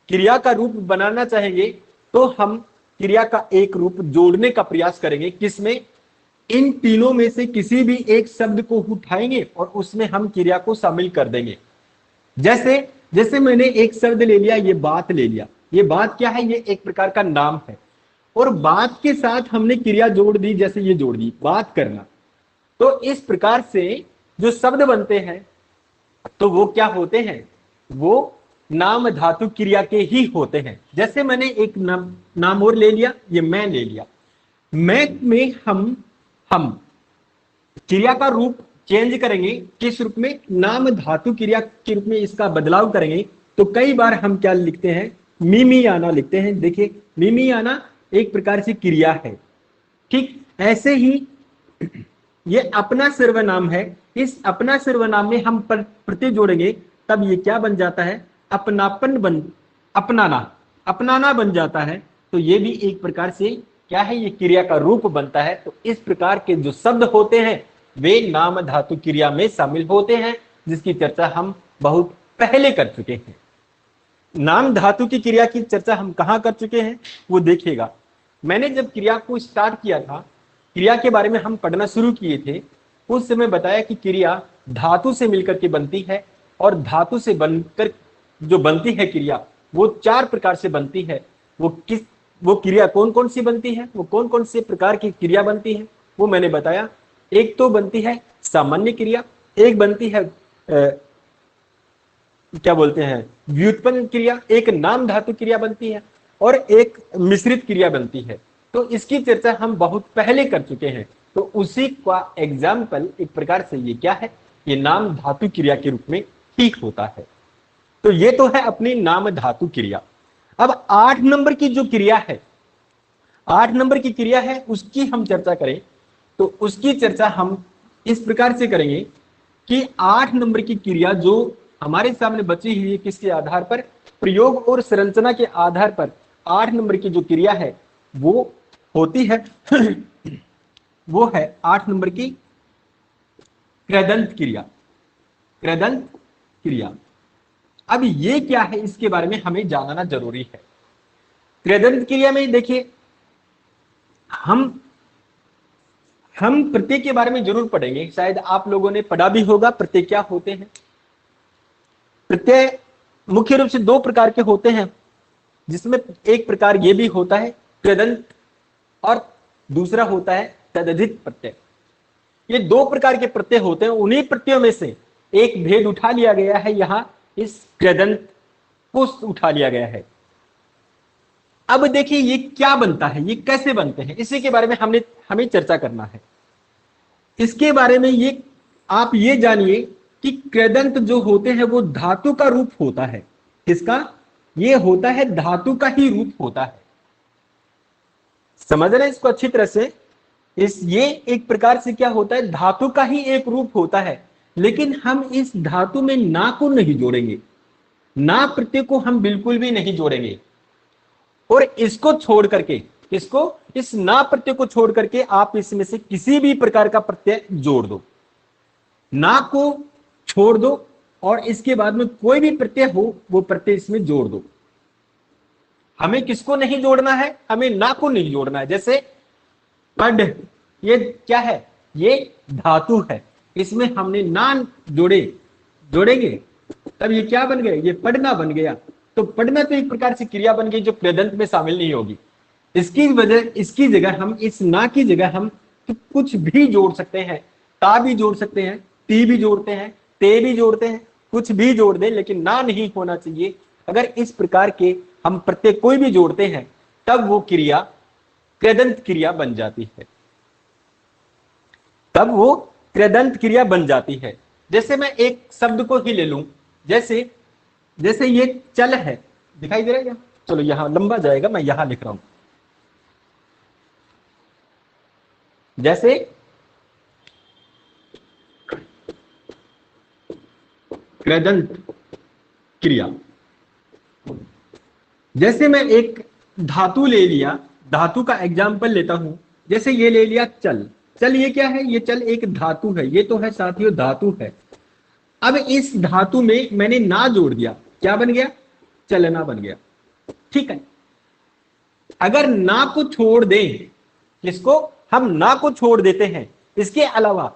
क्रिया का रूप बनाना चाहेंगे तो हम क्रिया का एक रूप जोड़ने का प्रयास करेंगे। किसमें? इन तीनों में से किसी भी एक शब्द को उठाएंगे और उसमें हम क्रिया को शामिल कर देंगे। जैसे जैसे मैंने एक शब्द ले लिया, ये बात ले लिया। ये बात क्या है? ये एक प्रकार का नाम है, और बात के साथ हमने क्रिया जोड़ दी, जैसे ये जोड़ दी बात करना। तो इस प्रकार से जो शब्द बनते हैं तो वो क्या होते हैं? वो नाम धातु क्रिया के ही होते हैं। जैसे मैंने एक नाम और ले लिया, ये मैं ले लिया। मैं में हम क्रिया का रूप चेंज करेंगे। किस रूप में? नाम धातु क्रिया के रूप में इसका बदलाव करेंगे। तो कई बार हम क्या लिखते हैं? मिमी आना लिखते हैं। देखिए, मिमी आना एक प्रकार से क्रिया है। ठीक ऐसे ही ये अपना सर्वनाम है। इस अपना सर्वनाम में हम प्रत्यय जोड़ेंगे, तब ये क्या बन जाता है? अपनाना, अपनाना बन जाता है। तो ये भी एक प्रकार से क्या है? ये क्रिया का रूप बनता है। तो इस प्रकार के जो शब्द होते हैं वे नाम धातु क्रिया में शामिल होते हैं, जिसकी चर्चा हम बहुत पहले कर चुके हैं। नाम धातु की क्रिया की चर्चा हम कहां कर चुके हैं वो देखिएगा। मैंने जब क्रिया को स्टार्ट किया था, क्रिया के बारे में हम पढ़ना शुरू किए थे, उस समय बताया कि क्रिया धातु से मिलकर के बनती है, और धातु से बनकर जो बनती है क्रिया वो चार प्रकार से बनती है। वो क्रिया कौन कौन सी बनती है? वो कौन कौन से प्रकार की क्रिया बनती है वो मैंने बताया। एक तो बनती है सामान्य क्रिया, एक बनती है क्या बोलते हैं व्युत्पन्न क्रिया, एक नाम धातु क्रिया बनती है, और एक मिश्रित क्रिया बनती है। तो इसकी चर्चा हम बहुत पहले कर चुके हैं। तो उसी का एग्जाम्पल एक प्रकार से ये क्या है? ये नाम धातु क्रिया के रूप में ठीक होता है। तो ये तो है अपनी नाम धातु क्रिया। अब 8 नंबर की जो क्रिया है, 8 नंबर की क्रिया है, उसकी हम चर्चा करें तो उसकी चर्चा हम इस प्रकार से करेंगे कि 8 नंबर की क्रिया जो हमारे सामने बची हुई है, किसके आधार पर? प्रयोग और संरचना के आधार पर 8 नंबर की जो क्रिया है वो होती है वो है 8 नंबर की कृदंत क्रिया। कृदंत क्रिया। अब ये क्या है, इसके बारे में हमें जानना जरूरी है। कृदंत क्रिया में देखिए, हम प्रत्यय के बारे में जरूर पढ़ेंगे। शायद आप लोगों ने पढ़ा भी होगा प्रत्यय क्या होते हैं। प्रत्यय मुख्य रूप से दो प्रकार के होते हैं, जिसमें एक प्रकार ये भी होता है कृदंत, और दूसरा होता है तदधित प्रत्यय। ये दो प्रकार के प्रत्यय होते हैं। उन्हीं प्रत्ययों में से एक भेद उठा लिया गया है, यहां इस कृदंत को उठा लिया गया है। अब देखिए ये क्या बनता है, ये कैसे बनते हैं, इसी के बारे में हमें चर्चा करना है। इसके बारे में ये आप ये जानिए कि कृदंत जो होते हैं वो धातु का रूप होता है। किसका? ये होता है धातु का ही रूप होता है। समझ रहे हैं इसको अच्छी तरह से? ये एक प्रकार से क्या होता है? धातु का ही एक रूप होता है, लेकिन हम इस धातु में ना को नहीं जोड़ेंगे, ना प्रत्यय को हम बिल्कुल भी नहीं जोड़ेंगे। और इसको छोड़ करके, इसको इस ना प्रत्यय को छोड़ करके आप इसमें से किसी भी प्रकार का प्रत्यय जोड़ दो, ना को छोड़ दो, और इसके बाद में कोई भी प्रत्यय हो वो प्रत्यय इसमें जोड़ दो। हमें किसको नहीं जोड़ना है? हमें ना को नहीं जोड़ना है। जैसे पढ़, ये क्या है? ये धातु है, इसमें हमने ना जोड़ेंगे तब ये क्या बन गया? ये पढ़ना बन गया। तो पढ़ना तो एक प्रकार से क्रिया बन गई जो कृदंत में शामिल नहीं होगी। इसकी जगह हम, इस ना की जगह हम तो कुछ भी जोड़ सकते हैं। ता भी जोड़ सकते हैं, ती भी जोड़ते हैं, ते भी जोड़ते हैं, कुछ भी जोड़ दें, लेकिन ना नहीं होना चाहिए। अगर इस प्रकार के हम प्रत्यय कोई भी जोड़ते हैं तब वो क्रिया कृदंत क्रिया बन जाती है, तब वो कृदंत क्रिया बन जाती है। जैसे मैं एक शब्द को ही ले लूं, जैसे जैसे ये चल है, दिखाई दे रहा है क्या? चलो यहां लंबा जाएगा, मैं यहां लिख रहा हूं। जैसे कृदंत क्रिया, जैसे मैं एक धातु ले लिया, धातु का एग्जाम्पल लेता हूं। जैसे ये ले लिया चल, चल ये क्या है? ये चल एक धातु है, ये तो है साथियों धातु है। अब इस धातु में मैंने ना जोड़ दिया, क्या बन गया? चलना बन गया। ठीक है, अगर ना को छोड़ दें, किसको? हम ना को छोड़ देते हैं, इसके अलावा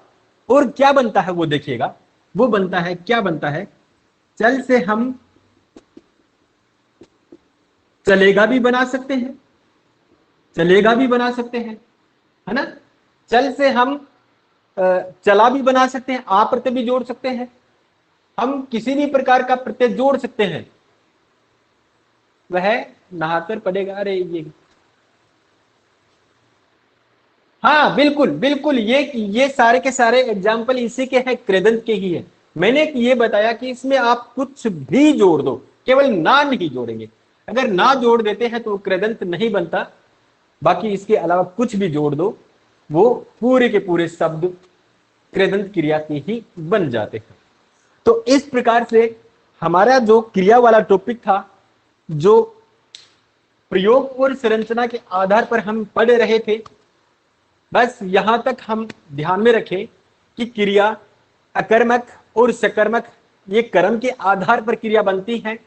और क्या बनता है वो देखिएगा। वो बनता है, क्या बनता है? चल से हम चलेगा भी बना सकते हैं, चलेगा भी बना सकते हैं, है ना? चल से हम चला भी बना सकते हैं, आ प्रत्यय भी जोड़ सकते हैं, हम किसी भी प्रकार का प्रत्यय जोड़ सकते हैं। वह नहाकर पड़ेगा, अरे ये, हाँ बिल्कुल बिल्कुल, ये सारे के सारे एग्जाम्पल इसी के हैं, कृदंत के ही है। मैंने ये बताया कि इसमें आप कुछ भी जोड़ दो, केवल ना नहीं जोड़ेंगे। अगर ना जोड़ देते हैं तो कृदंत नहीं बनता, बाकी इसके अलावा कुछ भी जोड़ दो, वो पूरे के पूरे शब्द कृदंत क्रिया के ही बन जाते हैं। तो इस प्रकार से हमारा जो क्रिया वाला टॉपिक था, जो प्रयोग और संरचना के आधार पर हम पढ़ रहे थे, बस यहां तक हम ध्यान में रखें कि क्रिया अकर्मक और सकर्मक, ये कर्म के आधार पर क्रिया बनती है।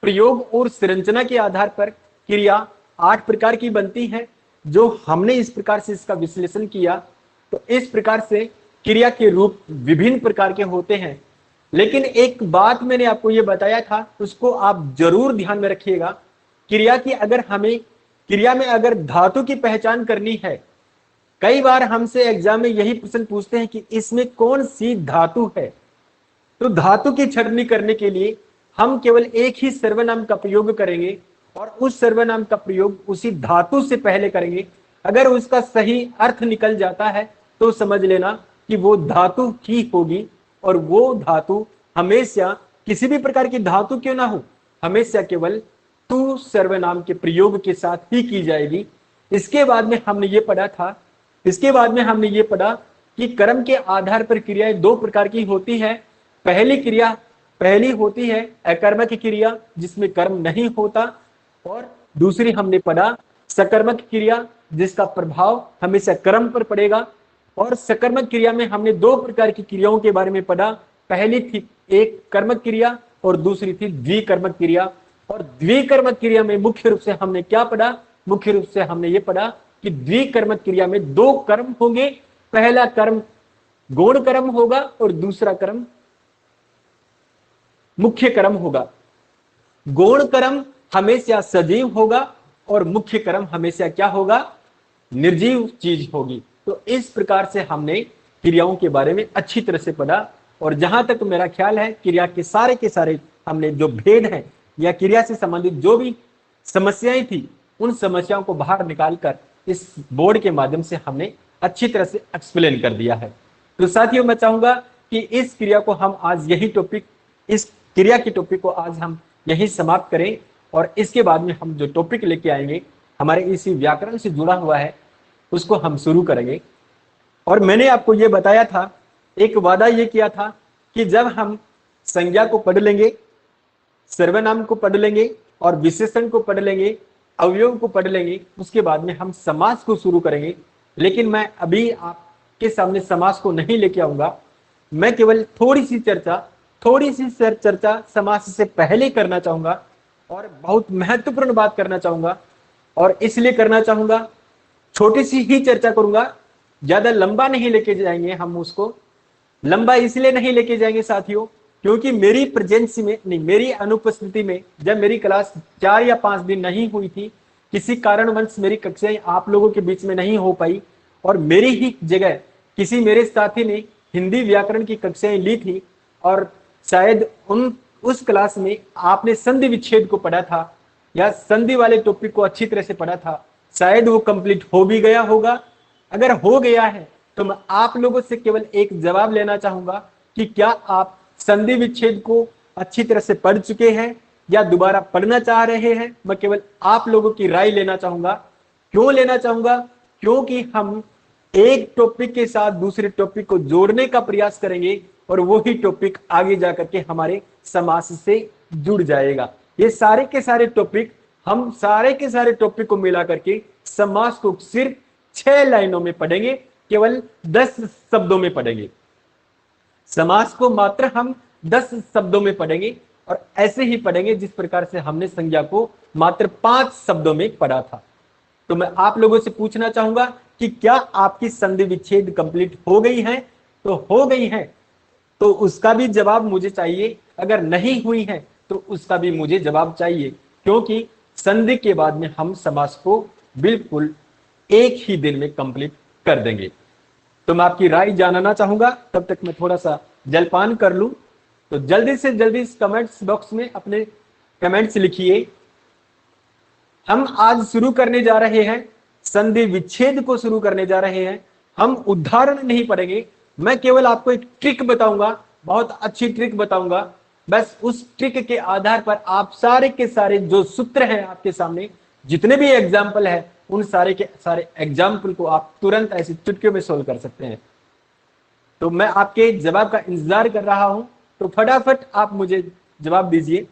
प्रयोग और संरचना के आधार पर क्रिया 8 प्रकार की बनती है। जो हमने इस प्रकार से इसका विश्लेषण किया, तो इस प्रकार से क्रिया के रूप विभिन्न प्रकार के होते हैं। लेकिन एक बात मैंने आपको यह बताया था, उसको आप जरूर ध्यान में रखिएगा। क्रिया की अगर हमें, क्रिया में अगर धातु की पहचान करनी है, कई बार हमसे एग्जाम में यही प्रश्न पूछते हैं कि इसमें कौन सी धातु है। तो धातु की छंटनी करने के लिए हम केवल एक ही सर्वनाम का प्रयोग करेंगे, और उस सर्वनाम का प्रयोग उसी धातु से पहले करेंगे। अगर उसका सही अर्थ निकल जाता है तो समझ लेना कि वो धातु ही होगी, और वो धातु हमेशा, किसी भी प्रकार की धातु क्यों ना हो, हमेशा केवल तू सर्वनाम के प्रयोग के साथ ही की जाएगी। इसके बाद में हमने ये पढ़ा था, इसके बाद में हमने ये पढ़ा कि कर्म के आधार पर क्रियाएं 2 प्रकार की होती है। पहली होती है अकर्मक क्रिया, जिसमें कर्म नहीं होता, और दूसरी हमने पढ़ा सकर्मक क्रिया, जिसका प्रभाव हमेशा कर्म पर पड़ेगा। और सकर्मक क्रिया में हमने 2 प्रकार की क्रियाओं के बारे में पढ़ा। पहली थी एक कर्मक क्रिया और दूसरी थी द्विकर्मक क्रिया। और द्विकर्मक क्रिया में मुख्य रूप से हमने क्या पढ़ा? मुख्य रूप से हमने ये पढ़ा कि द्विकर्मक क्रिया में 2 कर्म होंगे। पहला कर्म गौण कर्म होगा और दूसरा कर्म मुख्य कर्म होगा। गौण कर्म हमेशा सजीव होगा और मुख्य कर्म हमेशा क्या होगा? निर्जीव चीज होगी। तो इस प्रकार से हमने क्रियाओं के बारे में अच्छी तरह से पढ़ा, और जहां तक मेरा ख्याल है क्रिया के सारे हमने जो भेद हैं या क्रिया से संबंधित जो भी समस्याएं थी, उन समस्याओं को बाहर निकालकर इस बोर्ड के माध्यम से हमने अच्छी तरह से एक्सप्लेन कर दिया है। तो साथियों, मैं चाहूंगा कि इस क्रिया को हम आज यही टॉपिक, इस क्रिया के टॉपिक को आज हम यही समाप्त करें, और इसके बाद में हम जो टॉपिक लेके आएंगे हमारे इसी व्याकरण से जुड़ा हुआ है, उसको हम शुरू करेंगे। और मैंने आपको ये बताया था, एक वादा ये किया था कि जब हम संज्ञा को पढ़ लेंगे, सर्वनाम को पढ़ लेंगे और विशेषण को पढ़ लेंगे, अवयव को पढ़ लेंगे, उसके बाद में हम समास को शुरू करेंगे। लेकिन मैं अभी आपके सामने समास को नहीं लेके आऊंगा। मैं केवल थोड़ी सी चर्चा समास से पहले करना चाहूंगा, और बहुत महत्वपूर्ण बात करना चाहूंगा, और इसलिए करना चाहूंगा, छोटी सी ही चर्चा करूंगा, ज्यादा लंबा नहीं लेके जाएंगे हम उसको। लंबा इसलिए नहीं लेके जाएंगे साथियों, क्योंकि मेरी प्रेजेंस में नहीं, मेरी अनुपस्थिति में जब मेरी क्लास 4 या 5 दिन नहीं हुई थी, किसी कारणवश मेरी कक्षाएं आप लोगों के बीच में नहीं हो पाई, और मेरी ही जगह किसी मेरे साथी ने हिंदी व्याकरण की कक्षाएं ली थी, और शायद उस क्लास में आपने संधि विच्छेद को पढ़ा था या संधि वाले टॉपिक को अच्छी तरह से पढ़ा था, शायद वो कंप्लीट हो भी गया होगा। अगर हो गया है तो मैं आप लोगों से केवल एक जवाब लेना चाहूंगा कि क्या आप संधि विच्छेद को अच्छी तरह से पढ़ चुके हैं या दोबारा पढ़ना चाह रहे हैं। मैं केवल आप लोगों की राय लेना चाहूंगा। क्यों लेना चाहूंगा? क्योंकि हम एक टॉपिक के साथ दूसरे टॉपिक को जोड़ने का प्रयास करेंगे, और वही टॉपिक आगे जाकर के हमारे समास से जुड़ जाएगा। ये सारे के सारे टॉपिक, हम सारे के सारे टॉपिक को मिला करके समास को सिर्फ 6 लाइनों में पढ़ेंगे, केवल 10 शब्दों में पढ़ेंगे। समास को मात्र हम 10 शब्दों में पढ़ेंगे, और ऐसे ही पढ़ेंगे जिस प्रकार से हमने संज्ञा को मात्र 5 शब्दों में पढ़ा था। तो मैं आप लोगों से पूछना चाहूंगा कि क्या आपकी संधि विच्छेद कंप्लीट हो गई है? तो हो गई है तो उसका भी जवाब मुझे चाहिए, अगर नहीं हुई है तो उसका भी मुझे जवाब चाहिए, क्योंकि संधि के बाद में हम समास को बिल्कुल एक ही दिन में कंप्लीट कर देंगे। तो मैं आपकी राय जानना चाहूंगा, तब तक मैं थोड़ा सा जलपान कर लूं। तो जल्दी से जल्दी इस कमेंट्स बॉक्स में अपने कमेंट्स लिखिए। हम आज शुरू करने जा रहे हैं, संधि विच्छेद को शुरू करने जा रहे हैं। हम उदाहरण नहीं पढ़ेंगे, मैं केवल आपको एक ट्रिक बताऊंगा, बहुत अच्छी ट्रिक बताऊंगा। बस उस ट्रिक के आधार पर आप सारे के सारे जो सूत्र हैं आपके सामने, जितने भी एग्जाम्पल है, उन सारे के सारे एग्जाम्पल को आप तुरंत ऐसे चुटकियों में सोल्व कर सकते हैं। तो मैं आपके जवाब का इंतजार कर रहा हूं, तो फटाफट आप मुझे जवाब दीजिए।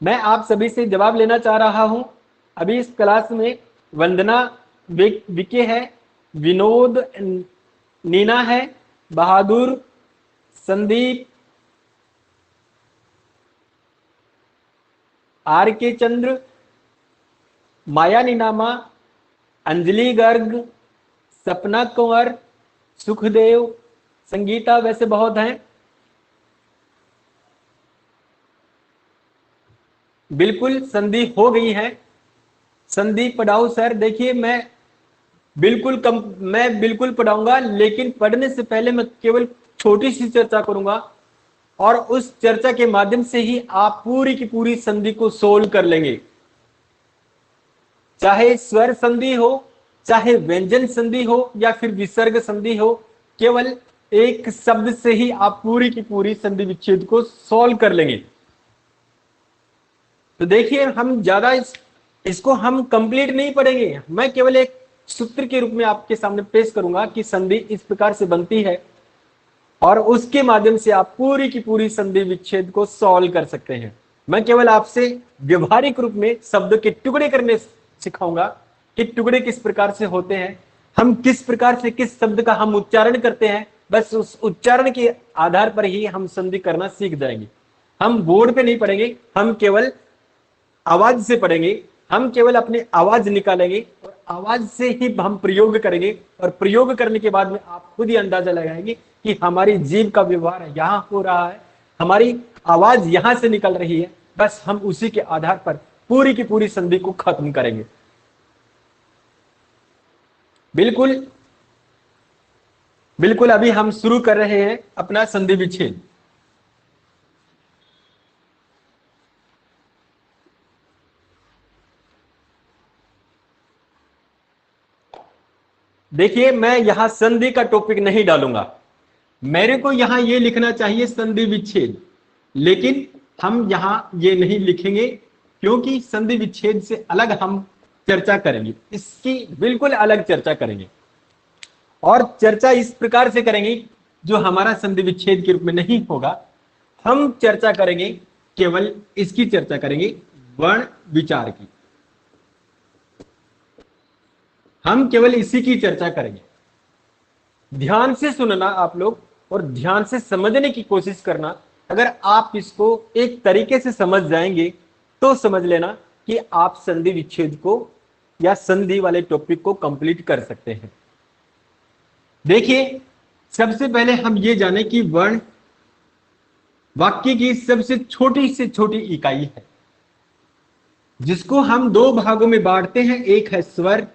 मैं आप सभी से जवाब लेना चाह रहा हूं। अभी इस क्लास में वंदना विके है, विनोद नीना है, बहादुर, संदीप, आर के चंद्र, माया नीनामा, अंजलि गर्ग, सपना कुंवर, सुखदेव, संगीता, वैसे बहुत हैं। बिल्कुल संधि हो गई है। संधि पढ़ाओ सर। देखिए मैं बिल्कुल पढ़ाऊंगा, लेकिन पढ़ने से पहले मैं केवल छोटी सी चर्चा करूंगा, और उस चर्चा के माध्यम से ही आप पूरी की पूरी संधि को सोल्व कर लेंगे। चाहे स्वर संधि हो, चाहे व्यंजन संधि हो, या फिर विसर्ग संधि हो, केवल एक शब्द से ही आप पूरी की पूरी संधि विच्छेद को सोल्व कर लेंगे। तो देखिए हम ज्यादा इसको हम कंप्लीट नहीं पढ़ेंगे, मैं केवल एक सूत्र के रूप में आपके सामने पेश करूंगा कि संधि इस प्रकार से बनती है, और उसके माध्यम से आप पूरी की पूरी संधि विच्छेद को सॉल्व कर सकते हैं। मैं केवल आपसे व्यवहारिक रूप में शब्द के टुकड़े करने सिखाऊंगा कि टुकड़े किस प्रकार से होते हैं, हम किस प्रकार से किस शब्द का हम उच्चारण करते हैं। बस उस उच्चारण के आधार पर ही हम संधि करना सीख जाएंगे। हम बोर्ड पे नहीं पढ़ेंगे, हम केवल आवाज से पढ़ेंगे, हम केवल अपनी आवाज निकालेंगे, और आवाज से ही हम प्रयोग करेंगे, और प्रयोग करने के बाद में आप खुद ही अंदाजा लगाएंगे कि हमारी जीभ का व्यवहार यहां हो रहा है, हमारी आवाज यहां से निकल रही है। बस हम उसी के आधार पर पूरी की पूरी संधि को खत्म करेंगे। बिल्कुल बिल्कुल अभी हम शुरू कर रहे हैं अपना संधि विच्छेद। देखिए मैं यहां संधि का टॉपिक नहीं डालूंगा, मेरे को यहां ये लिखना चाहिए संधि विच्छेद, लेकिन हम यहां ये नहीं लिखेंगे, क्योंकि संधि विच्छेद से अलग हम चर्चा करेंगे, इसकी बिल्कुल अलग चर्चा करेंगे। और चर्चा इस प्रकार से करेंगे जो हमारा संधि विच्छेद के रूप में नहीं होगा। हम चर्चा करेंगे, केवल इसकी चर्चा करेंगे, वर्ण विचार की। हम केवल इसी की चर्चा करेंगे। ध्यान से सुनना आप लोग, और ध्यान से समझने की कोशिश करना। अगर आप इसको एक तरीके से समझ जाएंगे तो समझ लेना कि आप संधि विच्छेद को या संधि वाले टॉपिक को कंप्लीट कर सकते हैं। देखिए, सबसे पहले हम ये जाने कि वर्ण वाक्य की सबसे छोटी से छोटी इकाई है, जिसको हम दो भागों में बांटते हैं। एक है स्वर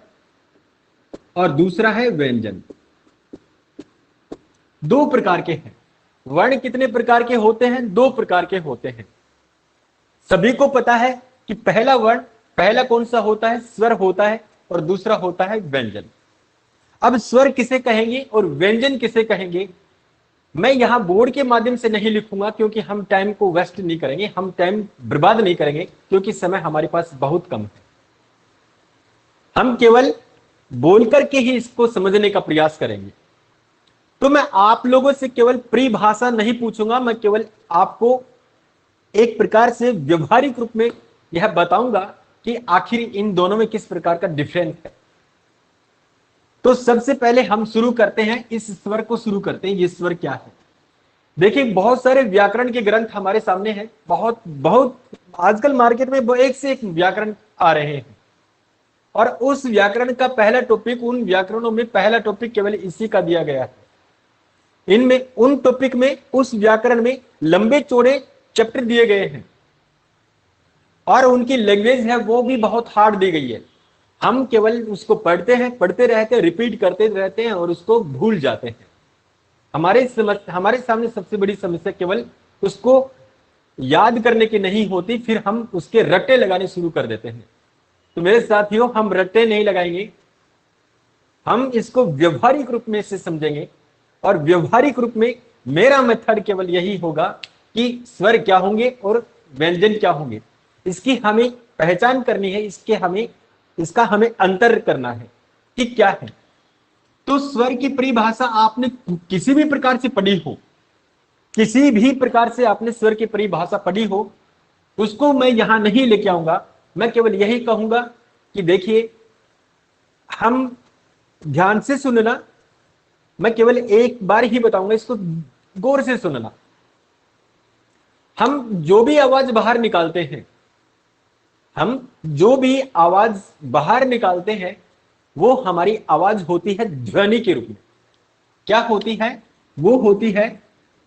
और दूसरा है व्यंजन। दो प्रकार के हैं। वर्ण कितने प्रकार के होते हैं? दो प्रकार के होते हैं। सभी को पता है कि पहला वर्ण, पहला कौन सा होता है? स्वर होता है, और दूसरा होता है व्यंजन। अब स्वर किसे कहेंगे और व्यंजन किसे कहेंगे, मैं यहां बोर्ड के माध्यम से नहीं लिखूंगा, क्योंकि हम टाइम को वेस्ट नहीं करेंगे, हम टाइम बर्बाद नहीं करेंगे, क्योंकि समय हमारे पास बहुत कम है। हम केवल बोल करके ही इसको समझने का प्रयास करेंगे। तो मैं आप लोगों से केवल परिभाषा नहीं पूछूंगा, मैं केवल आपको एक प्रकार से व्यवहारिक रूप में यह बताऊंगा कि आखिर इन दोनों में किस प्रकार का डिफरेंस है। तो सबसे पहले हम शुरू करते हैं, इस स्वर को शुरू करते हैं। ये स्वर क्या है? देखिए, बहुत सारे व्याकरण के ग्रंथ हमारे सामने हैं। बहुत बहुत आजकल मार्केट में एक से एक व्याकरण आ रहे हैं, और उस व्याकरण का पहला टॉपिक, उन व्याकरणों में पहला टॉपिक केवल इसी का दिया गया है। इनमें, उन टॉपिक में, उस व्याकरण में लंबे चौड़े चैप्टर दिए गए हैं, और उनकी लैंग्वेज है वो भी बहुत हार्ड दी गई है। हम केवल उसको पढ़ते हैं, पढ़ते रहते हैं, रिपीट करते रहते हैं, और उसको भूल जाते हैं। हमारे सामने सबसे बड़ी समस्या केवल उसको याद करने की नहीं होती, फिर हम उसके रट्टे लगाने शुरू कर देते हैं। तो मेरे साथियों, हम रट्टे नहीं लगाएंगे, हम इसको व्यवहारिक रूप में से समझेंगे। और व्यवहारिक रूप में मेरा मेथड केवल यही होगा कि स्वर क्या होंगे और व्यंजन क्या होंगे, इसकी हमें पहचान करनी है, इसका हमें अंतर करना है कि क्या है। तो स्वर की परिभाषा आपने किसी भी प्रकार से पढ़ी हो, किसी भी प्रकार से आपने स्वर की परिभाषा पढ़ी हो, उसको मैं यहां नहीं लेके आऊंगा। मैं केवल यही कहूंगा कि देखिए, हम ध्यान से सुनना, मैं केवल एक बार ही बताऊंगा, इसको गौर से सुनना। हम जो भी आवाज बाहर निकालते हैं, हम जो भी आवाज बाहर निकालते हैं, वो हमारी आवाज होती है ध्वनि के रूप में। क्या होती है? वो होती है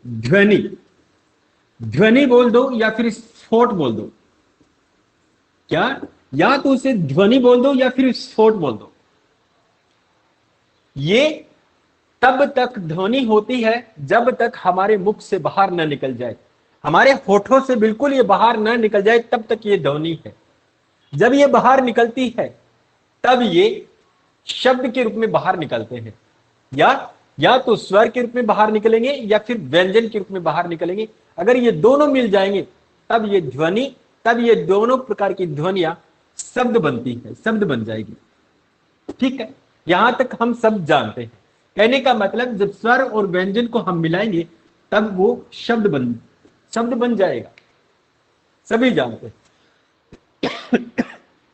ध्वनि। ध्वनि बोल दो या फिर स्फोट बोल दो। क्या? या तो उसे ध्वनि बोल दो या फिर स्फोट बोल दो। ये तब तक ध्वनि होती है जब तक हमारे मुख से बाहर न निकल जाए, हमारे होठों से बिल्कुल ये बाहर न निकल जाए, तब तक ये ध्वनि है। जब ये बाहर निकलती है, तब ये शब्द के रूप में बाहर निकलते हैं, या तो स्वर के रूप में बाहर निकलेंगे या फिर व्यंजन के रूप में बाहर निकलेंगे। अगर ये दोनों मिल जाएंगे, तब ये ध्वनि, तब ये दोनों प्रकार की ध्वनियां शब्द बनती है, शब्द बन जाएगी। ठीक है, यहां तक हम सब जानते हैं। कहने का मतलब, जब स्वर और व्यंजन को हम मिलाएंगे, तब वो शब्द बन जाएगा, सभी जानते हैं।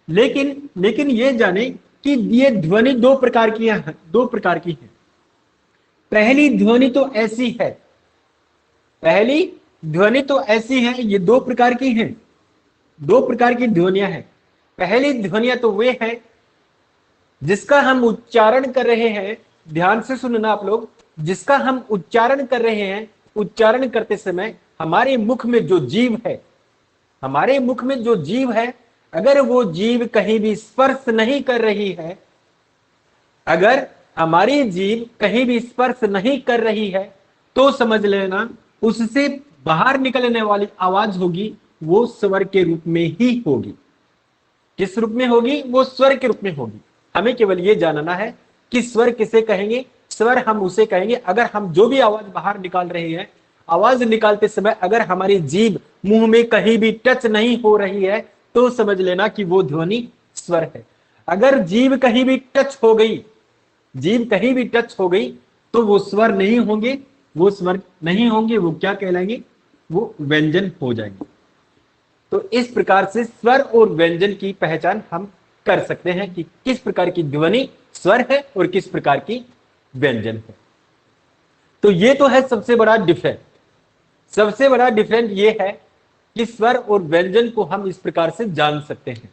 लेकिन ये जाने कि ये ध्वनि दो प्रकार की है, दो प्रकार की है। पहली ध्वनि तो ऐसी है, पहली ध्वनि तो ऐसी है, ये दो प्रकार की हैं, दो प्रकार की ध्वनियां हैं। पहली ध्वनियां तो वे हैं जिसका हम उच्चारण कर रहे हैं। ध्यान से सुनना आप लोग, जिसका हम उच्चारण कर रहे हैं, उच्चारण करते समय हमारे मुख में जो जीव है, हमारे मुख में जो जीव है, अगर वो जीव कहीं भी स्पर्श नहीं कर रही है, अगर हमारी जीव कहीं भी स्पर्श नहीं कर रही है, तो समझ लेना उससे बाहर निकलने वाली आवाज होगी वो स्वर के रूप में ही होगी। किस रूप में होगी? वो स्वर के रूप में होगी। हमें केवल ये जानना है कि स्वर किसे कहेंगे। स्वर हम उसे कहेंगे अगर हम जो भी आवाज बाहर निकाल रहे हैं, आवाज निकालते समय अगर हमारी जीभ मुंह में कहीं भी टच नहीं हो रही है, तो समझ लेना कि वो ध्वनि स्वर है। अगर जीभ कहीं भी टच हो गई, जीभ कहीं भी टच हो गई, तो वो स्वर नहीं होंगे, वो स्वर नहीं होंगे, वो क्या कहलाएंगे? वो व्यंजन हो जाएंगे। तो इस प्रकार से स्वर और व्यंजन की पहचान हम कर सकते हैं कि किस प्रकार की ध्वनि स्वर है और किस प्रकार की व्यंजन है। तो ये तो है सबसे बड़ा डिफरेंस। सबसे बड़ा डिफरेंस ये है कि स्वर और व्यंजन को हम इस प्रकार से जान सकते हैं।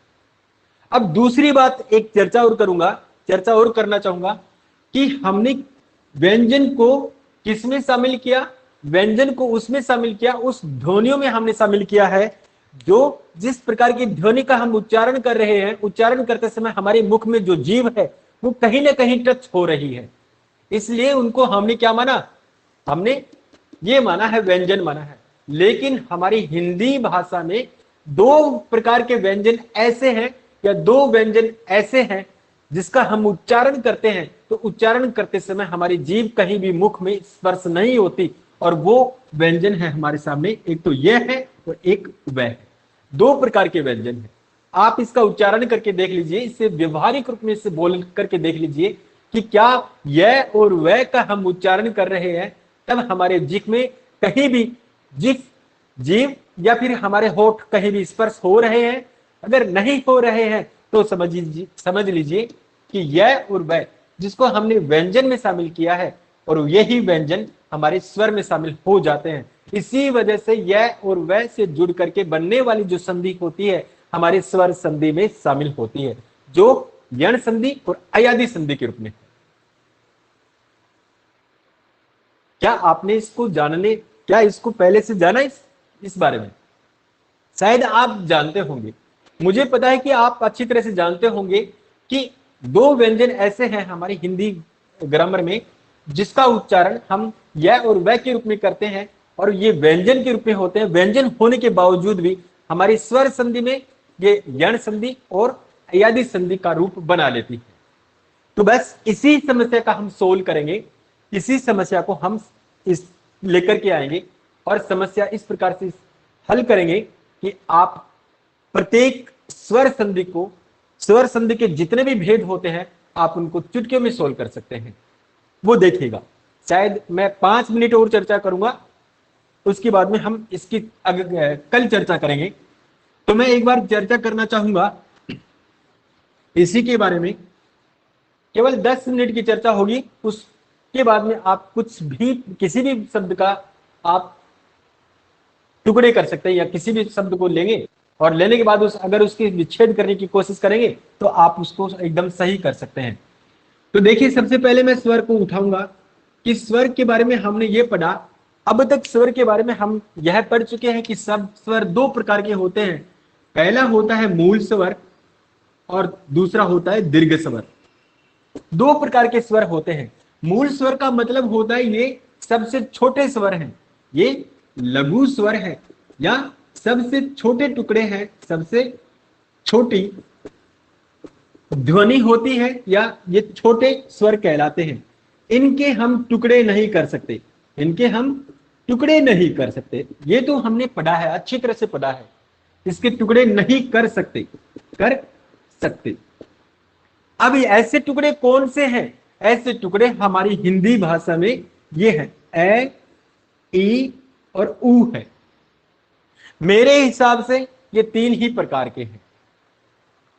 अब दूसरी बात, एक चर्चा और करना चाहूंगा कि हमने व्यंजन को किसमें शामिल किया? व्यंजन को उसमें शामिल किया, उस ध्वनियों में हमने शामिल किया है जो जिस प्रकार की ध्वनि का हम उच्चारण कर रहे हैं, उच्चारण करते समय हमारे मुख में जो जीभ है वो कहीं ना कहीं टच हो रही है, इसलिए उनको हमने क्या माना? हमने ये माना है, व्यंजन माना है। लेकिन हमारी हिंदी भाषा में दो प्रकार के व्यंजन ऐसे हैं, या दो व्यंजन ऐसे हैं जिसका हम उच्चारण करते हैं तो उच्चारण करते समय हमारी जीभ कहीं भी मुख में स्पर्श नहीं होती, और वो व्यंजन है हमारे सामने। एक तो यह है और एक वह है। दो प्रकार के व्यंजन है। आप इसका उच्चारण करके देख लीजिए, इसे व्यवहारिक रूप में इसे बोल करके देख लीजिए कि क्या यह और वह का हम उच्चारण कर रहे हैं, तब हमारे जिह्वा में कहीं भी जीव या फिर हमारे होठ कहीं भी स्पर्श हो रहे हैं। अगर नहीं हो रहे हैं तो समझ लीजिए कि यह और वह जिसको हमने व्यंजन में शामिल किया है, और यही व्यंजन हमारे स्वर में शामिल हो जाते हैं। इसी वजह से यह और वह से जुड़ करके बनने वाली जो संधि होती है हमारे स्वर संधि में शामिल होती है, जो यण संधि और अयादि संधि के रूप में। क्या आपने इसको पहले से जाना इस बारे में? शायद आप जानते होंगे, मुझे पता है कि आप अच्छी तरह से जानते होंगे कि दो व्यंजन ऐसे हैं हमारी हिंदी ग्रामर में जिसका उच्चारण हम यह और वह के रूप में करते हैं, और ये व्यंजन के रूप में होते हैं। व्यंजन होने के बावजूद भी हमारी स्वर संधि में ये यण संधि और अयादि संधि का रूप बना लेती है। तो बस इसी समस्या का हम सोल्व करेंगे, इसी समस्या को हम इस लेकर के आएंगे, और समस्या इस प्रकार से हल करेंगे कि आप प्रत्येक स्वर संधि के जितने भी भेद होते हैं आप उनको चुटकियों में सोल्व कर सकते हैं। वो देखिएगा, शायद मैं 5 मिनट और चर्चा करूंगा, उसके बाद में हम इसकी कल चर्चा करेंगे। तो मैं एक बार चर्चा करना चाहूंगा इसी के बारे में। केवल 10 मिनट की चर्चा होगी, उसके बाद में आप किसी भी शब्द का आप टुकड़े कर सकते हैं, या किसी भी शब्द को लेंगे और लेने के बाद अगर उसकी विच्छेद करने की कोशिश करेंगे तो आप उसको एकदम सही कर सकते हैं। तो देखिए, सबसे पहले मैं स्वर को उठाऊंगा कि स्वर के बारे में हमने ये पढ़ा। अब तक स्वर के बारे में हम यह पढ़ चुके हैं कि सब स्वर दो प्रकार के होते हैं। पहला होता है मूल स्वर और दूसरा होता है दीर्घ स्वर। दो प्रकार के स्वर होते हैं। मूल स्वर का मतलब होता है ये सबसे छोटे स्वर हैं, ये लघु स्वर है, या सबसे छोटे टुकड़े हैं, सबसे छोटी ध्वनि होती है, या ये छोटे स्वर कहलाते हैं। इनके हम टुकड़े नहीं कर सकते, ये तो हमने पढ़ा है, अच्छी तरह से पढ़ा है। इसके टुकड़े नहीं कर सकते। अब ऐसे टुकड़े कौन से हैं? ऐसे टुकड़े हमारी हिंदी भाषा में ये हैं, ए, ई और ऊ है। मेरे हिसाब से ये 3 ही प्रकार के हैं।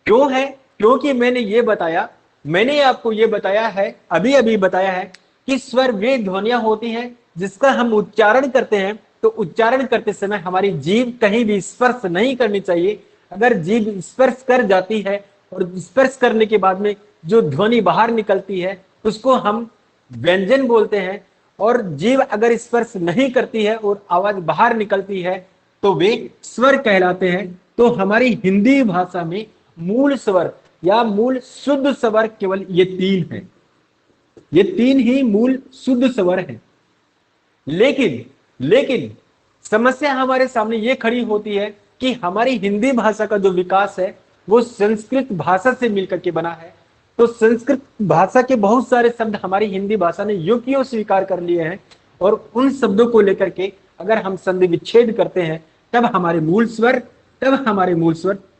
क्यों है? क्योंकि मैंने आपको ये बताया है, अभी बताया है कि स्वर वे ध्वनियां होती हैं जिसका हम उच्चारण करते हैं, तो उच्चारण करते समय हमारी जीभ कहीं भी स्पर्श नहीं करनी चाहिए। अगर जीभ स्पर्श कर जाती है और स्पर्श करने के बाद में जो ध्वनि बाहर निकलती है उसको हम व्यंजन बोलते हैं, और जीभ अगर स्पर्श नहीं करती है और आवाज बाहर निकलती है तो वे स्वर कहलाते हैं। तो हमारी हिंदी भाषा में मूल स्वर या मूल शुद्ध स्वर केवल ये 3 हैं। ये 3 ही मूल शुद्ध स्वर हैं। लेकिन समस्या हमारे सामने ये खड़ी होती है कि हमारी हिंदी भाषा का जो विकास है वो संस्कृत भाषा से मिलकर के बना है। तो संस्कृत भाषा के बहुत सारे शब्द हमारी हिंदी भाषा ने यों स्वीकार कर लिए हैं, और उन शब्दों को लेकर के अगर हम संधि विच्छेद करते हैं तब हमारे मूल स्वर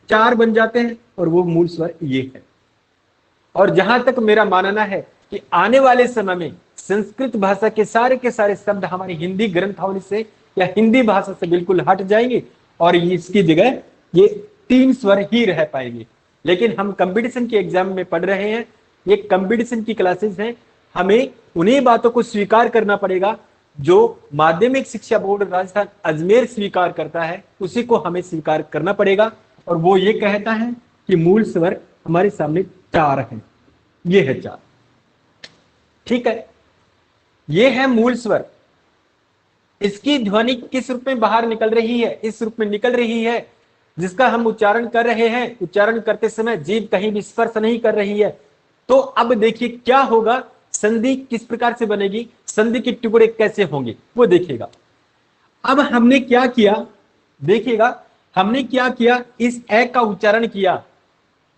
4 बन जाते हैं, और वो मूल स्वर ये है। और जहां तक मेरा मानना है कि आने वाले समय में संस्कृत भाषा के सारे शब्द हमारी हिंदी ग्रंथावली से या हिंदी भाषा से बिल्कुल हट जाएंगे, और इसकी जगह ये 3 स्वर ही रह पाएंगे। लेकिन हम कंपटीशन के एग्जाम में पढ़ रहे हैं, ये कंपटीशन की क्लासेस हैं, हमें उन्हीं बातों को स्वीकार करना पड़ेगा जो माध्यमिक शिक्षा बोर्ड राजस्थान अजमेर स्वीकार करता है, उसी को हमें स्वीकार करना पड़ेगा। और वो ये कहता है कि मूल स्वर हमारे सामने 4 है, ये है 4। ठीक है, ये है मूल स्वर। इसकी ध्वनि किस रूप में बाहर निकल रही है? इस रूप में निकल रही है जिसका हम उच्चारण कर रहे हैं। उच्चारण करते समय जीभ कहीं भी स्पर्श नहीं कर रही है। तो अब देखिए क्या होगा, संधि किस प्रकार से बनेगी, संधि के टुकड़े कैसे होंगे वो देखिएगा। अब हमने क्या किया, देखिएगा हमने क्या किया, इस ए का उच्चारण किया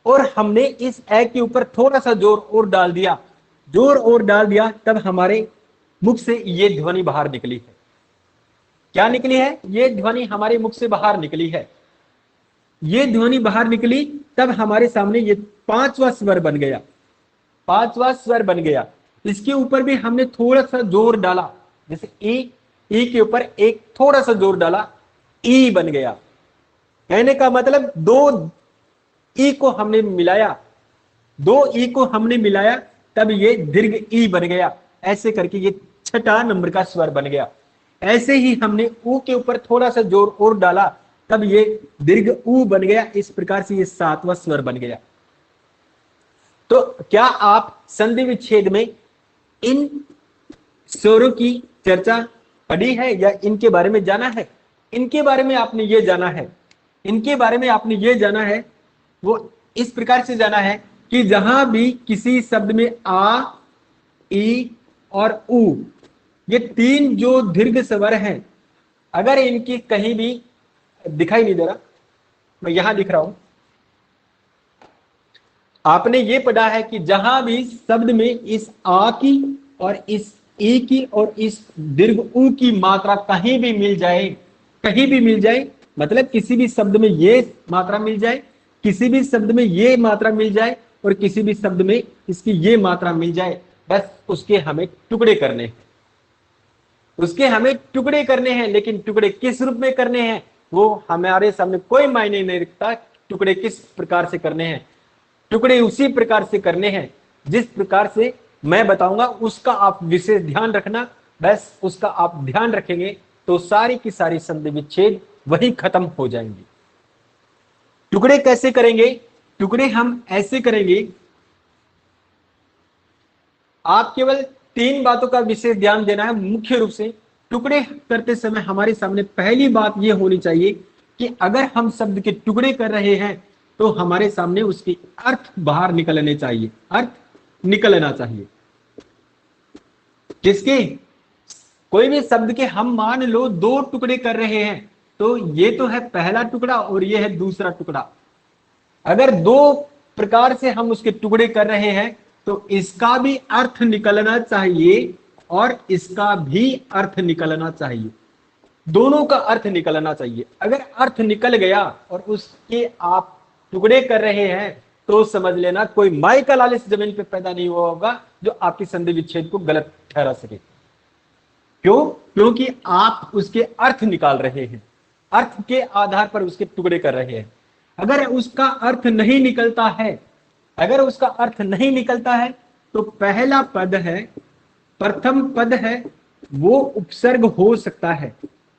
और हमने इस ए के ऊपर थोड़ा सा जोर और डाल दिया, जोर और डाल दिया, तब हमारे मुख से ये ध्वनि बाहर निकली है। क्या निकली है? ये ध्वनि हमारे मुख से बाहर निकली है। ये ध्वनि बाहर निकली तब हमारे सामने ये 5वां स्वर बन गया, 5वां स्वर बन गया। इसके ऊपर भी हमने थोड़ा सा जोर डाला, जैसे ई के ऊपर एक थोड़ा सा जोर डाला, ई बन गया। कहने का मतलब 2 ई को हमने मिलाया, 2 ई को हमने मिलाया, तब ये दीर्घ ई बन गया। ऐसे करके ये 6ठा नंबर का स्वर बन गया। ऐसे ही हमने ऊ के ऊपर थोड़ा सा जोर और डाला, तब ये दीर्घ ऊ बन गया। इस प्रकार से ये 7वां स्वर बन गया। तो क्या आप संधि विच्छेद में इन स्वरों की चर्चा पढ़ी है या इनके बारे में जाना है? इनके बारे में आपने ये जाना है, इनके बारे में आपने ये जाना है, वो इस प्रकार से जाना है कि जहां भी किसी शब्द में आ, ई और ऊ, ये 3 जो दीर्घ स्वर हैं, अगर इनकी कहीं भी दिखाई नहीं दे रहा, मैं यहां लिख रहा हूं, आपने ये पढ़ा है कि जहां भी शब्द में इस आ की और इस ई की और इस दीर्घ ऊ की मात्रा कहीं भी मिल जाए, कहीं भी मिल जाए, मतलब किसी भी शब्द में ये मात्रा मिल जाए, किसी भी शब्द में ये मात्रा मिल जाए और किसी भी शब्द में इसकी ये मात्रा मिल जाए, बस उसके हमें टुकड़े करने हैं, उसके हमें टुकड़े करने हैं। लेकिन टुकड़े किस रूप में करने हैं वो हमारे सामने कोई मायने नहीं रखता। टुकड़े किस प्रकार से करने हैं, टुकड़े उसी प्रकार से करने हैं जिस प्रकार से मैं बताऊंगा, उसका आप विशेष ध्यान रखना। बस उसका आप ध्यान रखेंगे तो सारी की सारी संधि विच्छेद वही खत्म हो जाएंगे। टुकड़े कैसे करेंगे? टुकड़े हम ऐसे करेंगे, आप केवल 3 बातों का विशेष ध्यान देना है। मुख्य रूप से टुकड़े करते समय हमारे सामने पहली बात यह होनी चाहिए कि अगर हम शब्द के टुकड़े कर रहे हैं तो हमारे सामने उसके अर्थ बाहर निकलने चाहिए, अर्थ निकलना चाहिए। किसके? कोई भी शब्द के हम मान लो 2 टुकड़े कर रहे हैं, तो ये तो है पहला टुकड़ा और ये है दूसरा टुकड़ा। अगर 2 प्रकार से हम उसके टुकड़े कर रहे हैं तो इसका भी अर्थ निकलना चाहिए और इसका भी अर्थ निकलना चाहिए, दोनों का अर्थ निकलना चाहिए। अगर अर्थ निकल गया और उसके आप टुकड़े कर रहे हैं तो समझ लेना कोई माई का लाल इस जमीन पे पैदा नहीं हुआ होगा जो आपकी संधि विच्छेद को गलत ठहरा सके। क्यों? क्योंकि आप उसके अर्थ निकाल रहे हैं, अर्थ के आधार पर उसके टुकड़े कर रहे हैं। अगर उसका अर्थ नहीं निकलता है, अगर उसका अर्थ नहीं निकलता है तो पहला पद है, प्रथम पद है, वो उपसर्ग हो सकता है।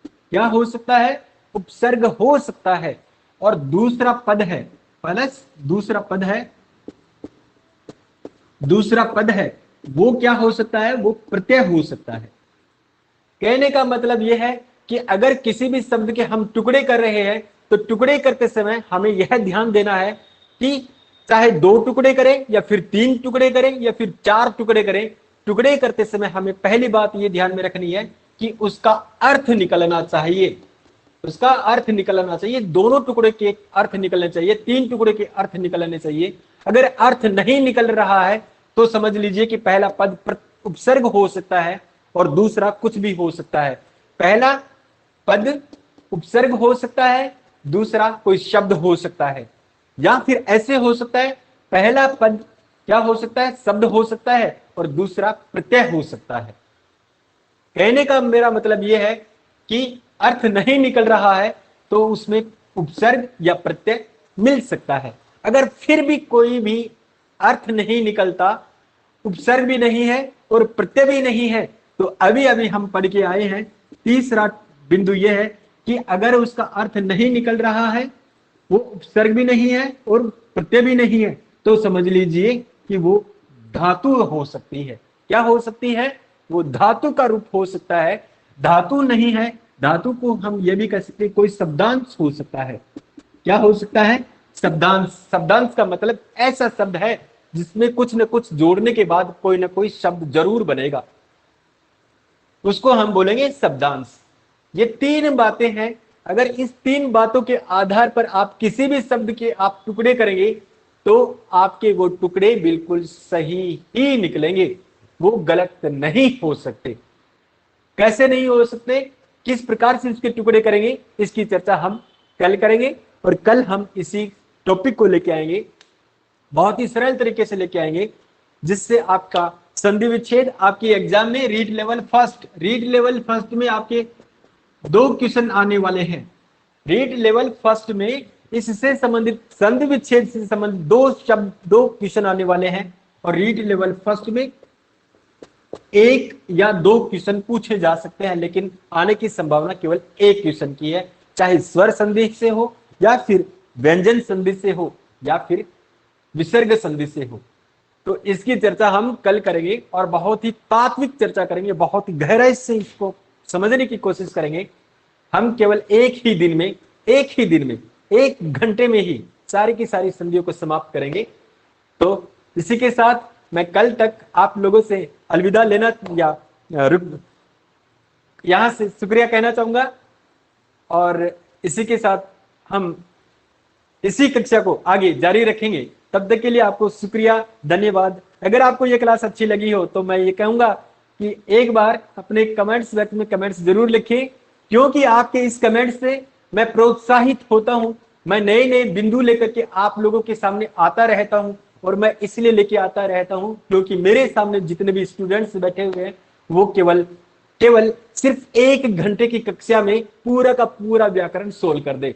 क्या हो सकता है? उपसर्ग हो सकता है। और दूसरा पद है प्लस दूसरा पद है, दूसरा पद है वो क्या हो सकता है? वो प्रत्यय हो सकता है। कहने का मतलब यह है कि अगर किसी भी शब्द के हम टुकड़े कर रहे हैं तो टुकड़े करते समय हमें यह ध्यान देना है कि चाहे 2 टुकड़े करें या फिर 3 टुकड़े करें या फिर 4 टुकड़े करें, टुकड़े करते समय हमें पहली बात यह ध्यान में रखनी है कि उसका अर्थ निकलना चाहिए, उसका अर्थ निकलना चाहिए। दोनों टुकड़े के अर्थ निकलने चाहिए, 3 टुकड़े के अर्थ निकलने चाहिए। अगर अर्थ नहीं निकल रहा है तो समझ लीजिए कि पहला पद उपसर्ग हो सकता है और दूसरा कुछ भी हो सकता है। पहला पद उपसर्ग हो सकता है, दूसरा कोई शब्द हो सकता है, या फिर ऐसे हो सकता है पहला पद क्या हो सकता है? शब्द हो सकता है और दूसरा प्रत्यय हो सकता है। कहने का मेरा मतलब यह है कि अर्थ नहीं निकल रहा है तो उसमें उपसर्ग या प्रत्यय मिल सकता है। अगर फिर भी कोई भी अर्थ नहीं निकलता, उपसर्ग भी नहीं है और प्रत्यय भी नहीं है। तो अभी अभी हम पढ़ के आए हैं, तीसरा बिंदु यह है कि अगर उसका अर्थ नहीं निकल रहा है, वो उपसर्ग भी नहीं है और प्रत्यय भी नहीं है, तो समझ लीजिए कि वो धातु हो सकती है। क्या हो सकती है? वो धातु का रूप हो सकता है। धातु नहीं है, धातु को हम ये भी कह सकते हैं कोई शब्दांश हो सकता है। क्या हो सकता है? शब्दांश। शब्दांश का मतलब ऐसा शब्द है जिसमें कुछ न कुछ जोड़ने के बाद कोई ना कोई शब्द जरूर बनेगा, उसको हम बोलेंगे शब्दांश। ये तीन बातें हैं। अगर इस तीन बातों के आधार पर आप किसी भी शब्द के आप टुकड़े करेंगे तो आपके वो टुकड़े बिल्कुल सही ही निकलेंगे, वो गलत नहीं हो सकते। कैसे नहीं हो सकते, किस प्रकार से इसके टुकड़े करेंगे, इसकी चर्चा हम कल करेंगे। और कल हम इसी टॉपिक को लेके आएंगे, बहुत ही सरल तरीके से लेके आएंगे, जिससे आपका संधि विच्छेद आपकी एग्जाम में रीड लेवल फर्स्ट में आपके 2 क्वेश्चन आने वाले हैं। रीड लेवल फर्स्ट में इससे संबंधित संधि विच्छेद से संबंधित 2 क्वेश्चन आने वाले हैं। और रीड लेवल फर्स्ट में 1 या 2 क्वेश्चन पूछे जा सकते हैं, लेकिन आने की संभावना केवल 1 क्वेश्चन की है, चाहे स्वर संधि से हो या फिर व्यंजन संधि से हो या फिर विसर्ग संधि से हो। तो इसकी चर्चा हम कल करेंगे और बहुत ही तात्विक चर्चा करेंगे, बहुत ही गहराई से इसको समझने की कोशिश करेंगे। हम केवल एक ही दिन में 1 घंटे में ही सारी की सारी संधियों को समाप्त करेंगे। तो इसी के साथ मैं कल तक आप लोगों से अलविदा लेना या यहां से शुक्रिया कहना चाहूंगा। और इसी के साथ हम इसी कक्षा को आगे जारी रखेंगे। तब तक के लिए आपको शुक्रिया, धन्यवाद। अगर आपको ये क्लास अच्छी लगी हो तो मैं ये कहूंगा कि एक बार अपने कमेंट्स बॉक्स में कमेंट्स जरूर लिखें, क्योंकि आपके इस कमेंट से मैं प्रोत्साहित होता हूं। मैं नए नए बिंदु लेकर के आप लोगों के सामने आता रहता हूं, और मैं इसलिए लेके आता रहता हूं क्योंकि मेरे सामने जितने भी स्टूडेंट्स बैठे हुए हैं वो केवल सिर्फ 1 घंटे की कक्षा में पूरा का पूरा व्याकरण सोल्व कर दे।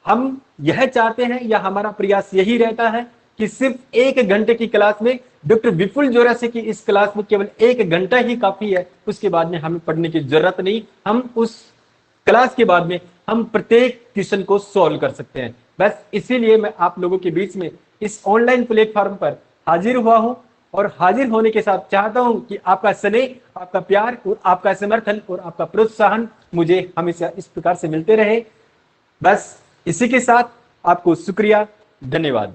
हम यह चाहते हैं, या हमारा प्रयास यही रहता है कि सिर्फ 1 घंटे की क्लास में डॉक्टर विपुल जोरासी की इस क्लास में केवल 1 घंटा ही काफी है, उसके बाद में हमें पढ़ने की जरूरत नहीं। हम उस क्लास के बाद में हम प्रत्येक क्वेश्चन को सॉल्व कर सकते हैं। बस इसीलिए मैं आप लोगों के बीच में इस ऑनलाइन प्लेटफॉर्म पर हाजिर हुआ हूं, और हाजिर होने के साथ चाहता हूं कि आपका स्नेह, आपका प्यार और आपका समर्थन और आपका प्रोत्साहन मुझे हमेशा इस प्रकार से मिलते रहे। बस इसी के साथ आपको शुक्रिया, धन्यवाद।